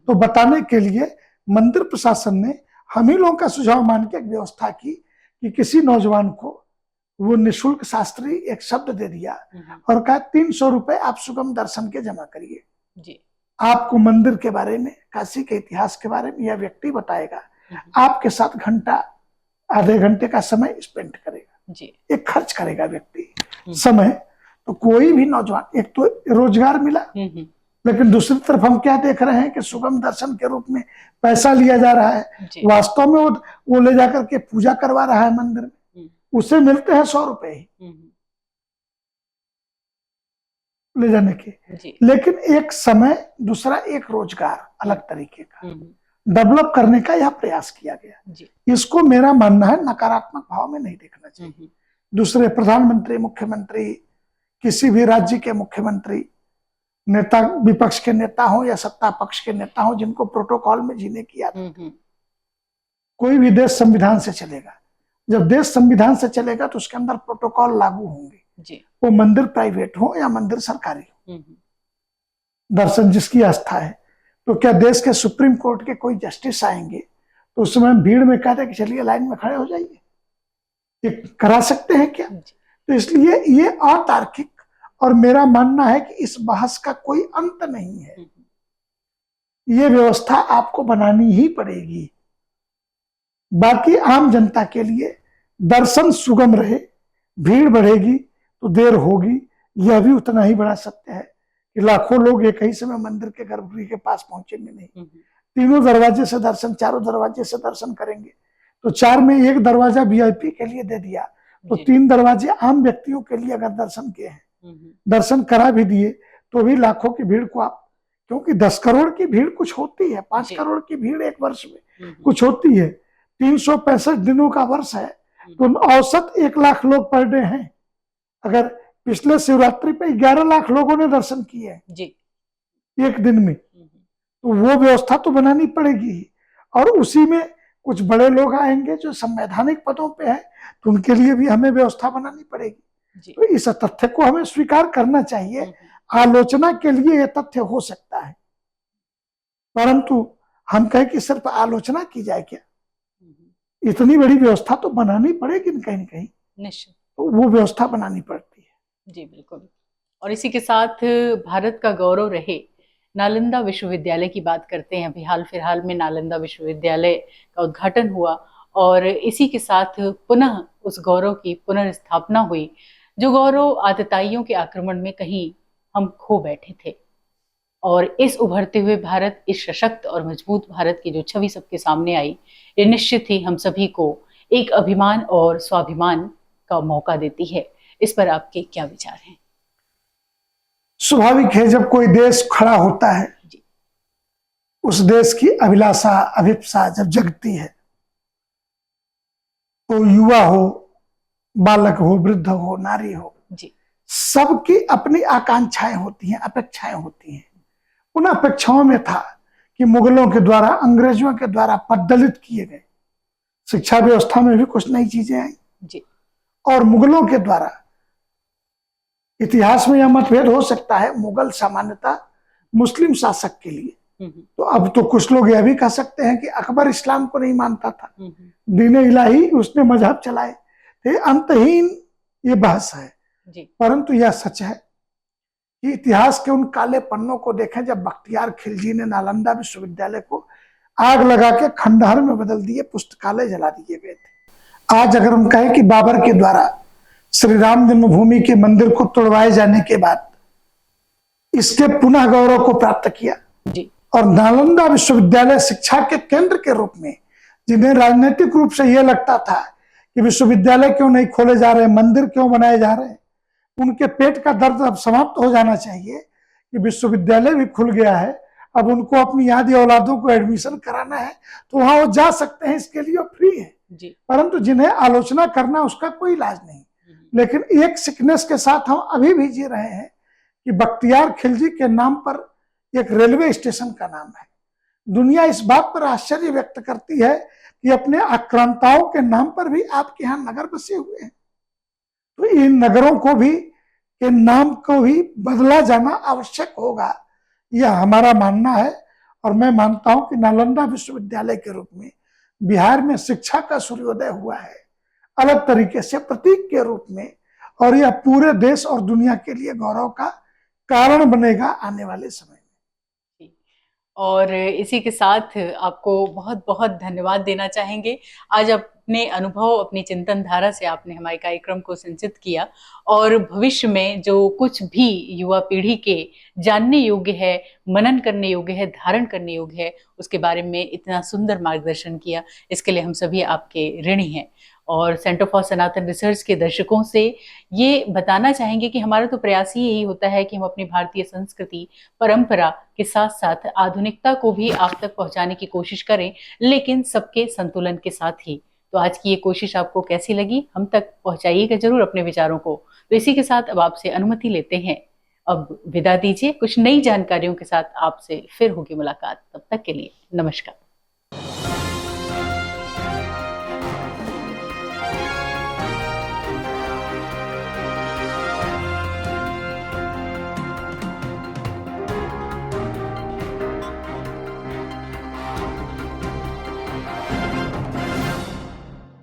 तो बताने के लिए मंदिर प्रशासन ने हम ही लोगों का सुझाव मान के एक व्यवस्था की कि किसी नौजवान को वो निःशुल्क शास्त्री एक शब्द दे दिया और कहा 300 रुपए आप सुगम दर्शन के जमा करिए जी। आपको मंदिर के बारे में, काशी के इतिहास के बारे में यह व्यक्ति बताएगा, आपके साथ घंटा आधे घंटे का समय स्पेंड करेगा जी। एक खर्च करेगा व्यक्ति समय, तो कोई भी नौजवान, एक तो रोजगार मिला, लेकिन दूसरी तरफ हम क्या देख रहे हैं कि सुगम दर्शन के रूप में पैसा लिया जा रहा है। जी। वास्तव में वो ले जाकर के पूजा करवा रहा है मंदिर में, उसे मिलते हैं 100 रुपए ही ले जाने के। जी। लेकिन एक समय दूसरा एक रोजगार अलग तरीके का डेवलप करने का यह प्रयास किया गया। जी। इसको मेरा मानना है नकारात्मक भाव में नहीं देखना चाहिए। दूसरे प्रधानमंत्री, मुख्यमंत्री, किसी भी राज्य के मुख्यमंत्री, नेता, विपक्ष के नेता हो या सत्ता पक्ष के नेता हो, जिनको प्रोटोकॉल में जीने की आदत, कोई भी देश संविधान से चलेगा। जब देश संविधान से चलेगा तो उसके अंदर प्रोटोकॉल लागू होंगे। जी। वो मंदिर प्राइवेट हो या मंदिर सरकारी हो, दर्शन जिसकी आस्था है। तो क्या देश के सुप्रीम कोर्ट के कोई जस्टिस आएंगे तो उस समय भीड़ में कहते कि चलिए लाइन में खड़े हो जाइए, ये करा सकते हैं क्या? तो इसलिए ये अतार्किक, और मेरा मानना है कि इस बहस का कोई अंत नहीं है। ये व्यवस्था आपको बनानी ही पड़ेगी। बाकी आम जनता के लिए दर्शन सुगम रहे, भीड़ बढ़ेगी तो देर होगी, यह भी उतना ही बड़ा सत्य है कि लाखों लोग एक ही समय मंदिर के गर्भगृह के पास पहुंचेंगे नहीं। तीनों दरवाजे से दर्शन, चारों दरवाजे से दर्शन करेंगे तो 4 में 1 दरवाजा वीआईपी के लिए दे दिया, तो 3 दरवाजे आम व्यक्तियों के लिए अगर दर्शन किए हैं, दर्शन करा भी दिए तो भी लाखों की भीड़ को आप, क्योंकि 10 करोड़ की भीड़ कुछ होती है, 5 करोड़ की भीड़ एक वर्ष में कुछ होती है। 365 दिनों का वर्ष है तो औसत 1 लाख लोग पर डे हैं। अगर पिछले शिवरात्रि पे 11 लाख लोगों ने दर्शन किए जी एक दिन में, तो वो व्यवस्था तो बनानी पड़ेगी। और उसी में कुछ बड़े लोग आएंगे जो संवैधानिक पदों पे हैं, तो उनके लिए भी हमें व्यवस्था बनानी पड़ेगी। तो इस तथ्य को हमें स्वीकार करना चाहिए। आलोचना के लिए यह तथ्य हो सकता है, परंतु हम कहें कि सिर्फ आलोचना की जाए क्या? इतनी बड़ी व्यवस्था तो बनानी पड़ेगी कहीं न कहीं, निश्चित, तो वो व्यवस्था बनानी पड़ती है। जी बिल्कुल। और इसी के साथ भारत का गौरव रहे नालंदा विश्वविद्यालय की बात करते हैं। अभी हाल फिलहाल में नालंदा विश्वविद्यालय का उद्घाटन हुआ और इसी के साथ पुनः उस गौरव की पुनर्स्थापना हुई, जो गौरव आतताइयों के आक्रमण में कहीं हम खो बैठे थे। और इस उभरते हुए भारत, इस सशक्त और मजबूत भारत की जो छवि सबके सामने आई, ये निश्चित ही हम सभी को एक अभिमान और स्वाभिमान का मौका देती है। इस पर आपके क्या विचार हैं? स्वाभाविक है, जब कोई देश खड़ा होता है, उस देश की अभिलाषा, अभिप्सा जब जगती है, तो युवा हो, बालक हो, वृद्ध हो, नारी हो, सबकी अपनी आकांक्षाएं होती हैं, अपेक्षाएं होती हैं। उन अपेक्षाओं में था कि मुगलों के द्वारा, अंग्रेजों के द्वारा पददलित किए गए शिक्षा व्यवस्था में भी कुछ नई चीजें आई, और मुगलों के द्वारा, इतिहास में यह मतभेद हो सकता है, मुगल सामान्यतः मुस्लिम शासक के लिए, तो अब तो कुछ लोग यह भी कह सकते हैं कि अकबर इस्लाम को नहीं मानता था, दीन इलाही उसने मजहब चलाए थे। अंतहीन ये बहस है, परंतु यह सच है कि इतिहास के उन काले पन्नों को देखें जब बख्तियार खिलजी ने नालंदा विश्वविद्यालय को आग लगा के खंडहर में बदल दिए, पुस्तकालय जला दिए गए थे। आज अगर हम कहें कि बाबर के द्वारा श्री राम जन्मभूमि के मंदिर को तोड़वाए जाने के बाद इसके पुनः गौरव को प्राप्त किया, और नालंदा विश्वविद्यालय शिक्षा के केंद्र के रूप में, जिन्हें राजनीतिक रूप से यह लगता था कि विश्वविद्यालय क्यों नहीं खोले जा रहे, मंदिर क्यों बनाए जा रहे हैं, उनके पेट का दर्द अब समाप्त हो जाना चाहिए कि विश्वविद्यालय भी खुल गया है, अब उनको अपनी याद औलादों को एडमिशन कराना है तो वहां वो जा सकते हैं, इसके लिए फ्री है। परंतु जिन्हें आलोचना करना, उसका कोई इलाज नहीं। लेकिन एक सिकनेस के साथ हम अभी भी जी रहे हैं कि बख्तियार खिलजी के नाम पर एक रेलवे स्टेशन का नाम है। दुनिया इस बात पर आश्चर्य व्यक्त करती है कि अपने आक्रांताओं के नाम पर भी आपके यहाँ नगर बसे हुए हैं। तो इन नगरों को भी, के नाम को भी बदला जाना आवश्यक होगा, यह हमारा मानना है। और मैं मानता हूं कि नालंदा विश्वविद्यालय के रूप में बिहार में शिक्षा का सूर्योदय हुआ है, अलग तरीके से प्रतीक के रूप में, और यह पूरे देश और दुनिया के लिए गौरव का कारण बनेगा आने वाले समय में। और इसी के साथ आपको बहुत बहुत धन्यवाद देना चाहेंगे। आज आप अपने अनुभव, अपनी चिंतन धारा से आपने हमारे कार्यक्रम को संचित किया और भविष्य में जो कुछ भी युवा पीढ़ी के जानने योग्य है, मनन करने योग्य है, धारण करने योग्य है, उसके बारे में इतना सुंदर मार्गदर्शन किया, इसके लिए हम सभी आपके ऋणी हैं। और सेंटर फॉर सनातन रिसर्च के दर्शकों से ये बताना चाहेंगे कि हमारा तो प्रयास ही यही होता है कि हम अपनी भारतीय संस्कृति, परंपरा के साथ साथ आधुनिकता को भी आप तक पहुंचाने की कोशिश करें, लेकिन सबके संतुलन के साथ ही। तो आज की ये कोशिश आपको कैसी लगी, हम तक पहुंचाइएगा जरूर अपने विचारों को। तो इसी के साथ अब आपसे अनुमति लेते हैं, अब विदा दीजिए। कुछ नई जानकारियों के साथ आपसे फिर होगी मुलाकात, तब तक के लिए नमस्कार।